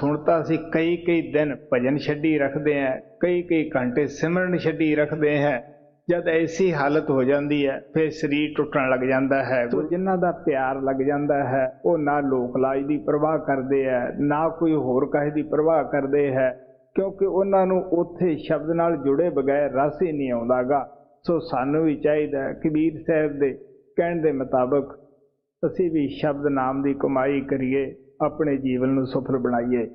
ਹੁਣ ਤਾਂ ਅਸੀਂ ਕਈ ਦਿਨ ਭਜਨ ਛੱਡੀ ਰੱਖਦੇ ਹਾਂ, ਕਈ ਘੰਟੇ ਸਿਮਰਨ ਛੱਡੀ ਰੱਖਦੇ ਹਾਂ। ਜਦ ਐਸੀ ਹਾਲਤ ਹੋ ਜਾਂਦੀ ਹੈ ਫਿਰ ਸਰੀਰ ਟੁੱਟਣ ਲੱਗ ਜਾਂਦਾ ਹੈ। ਜਿਨ੍ਹਾਂ ਦਾ ਪਿਆਰ ਲੱਗ ਜਾਂਦਾ ਹੈ ਉਹ ਨਾ ਲੋਕ ਲਾਜ ਦੀ ਪਰਵਾਹ ਕਰਦੇ ਹੈ, ਨਾ ਕੋਈ ਹੋਰ ਕਾਹੇ ਦੀ ਪਰਵਾਹ ਕਰਦੇ ਹੈ, ਕਿਉਂਕਿ ਉਹਨਾਂ ਨੂੰ ਉੱਥੇ ਸ਼ਬਦ ਨਾਲ ਜੁੜੇ ਬਗੈਰ ਰਸ ਹੀ ਨਹੀਂ ਆਉਂਦਾ ਗਾ। ਸੋ ਸਾਨੂੰ ਵੀ ਚਾਹੀਦਾ ਕਬੀਰ ਸਾਹਿਬ ਦੇ ਕਹਿਣ ਦੇ ਮੁਤਾਬਕ ਅਸੀਂ ਵੀ ਸ਼ਬਦ ਨਾਮ ਦੀ ਕਮਾਈ ਕਰੀਏ, ਆਪਣੇ ਜੀਵਨ ਨੂੰ ਸਫਲ ਬਣਾਈਏ।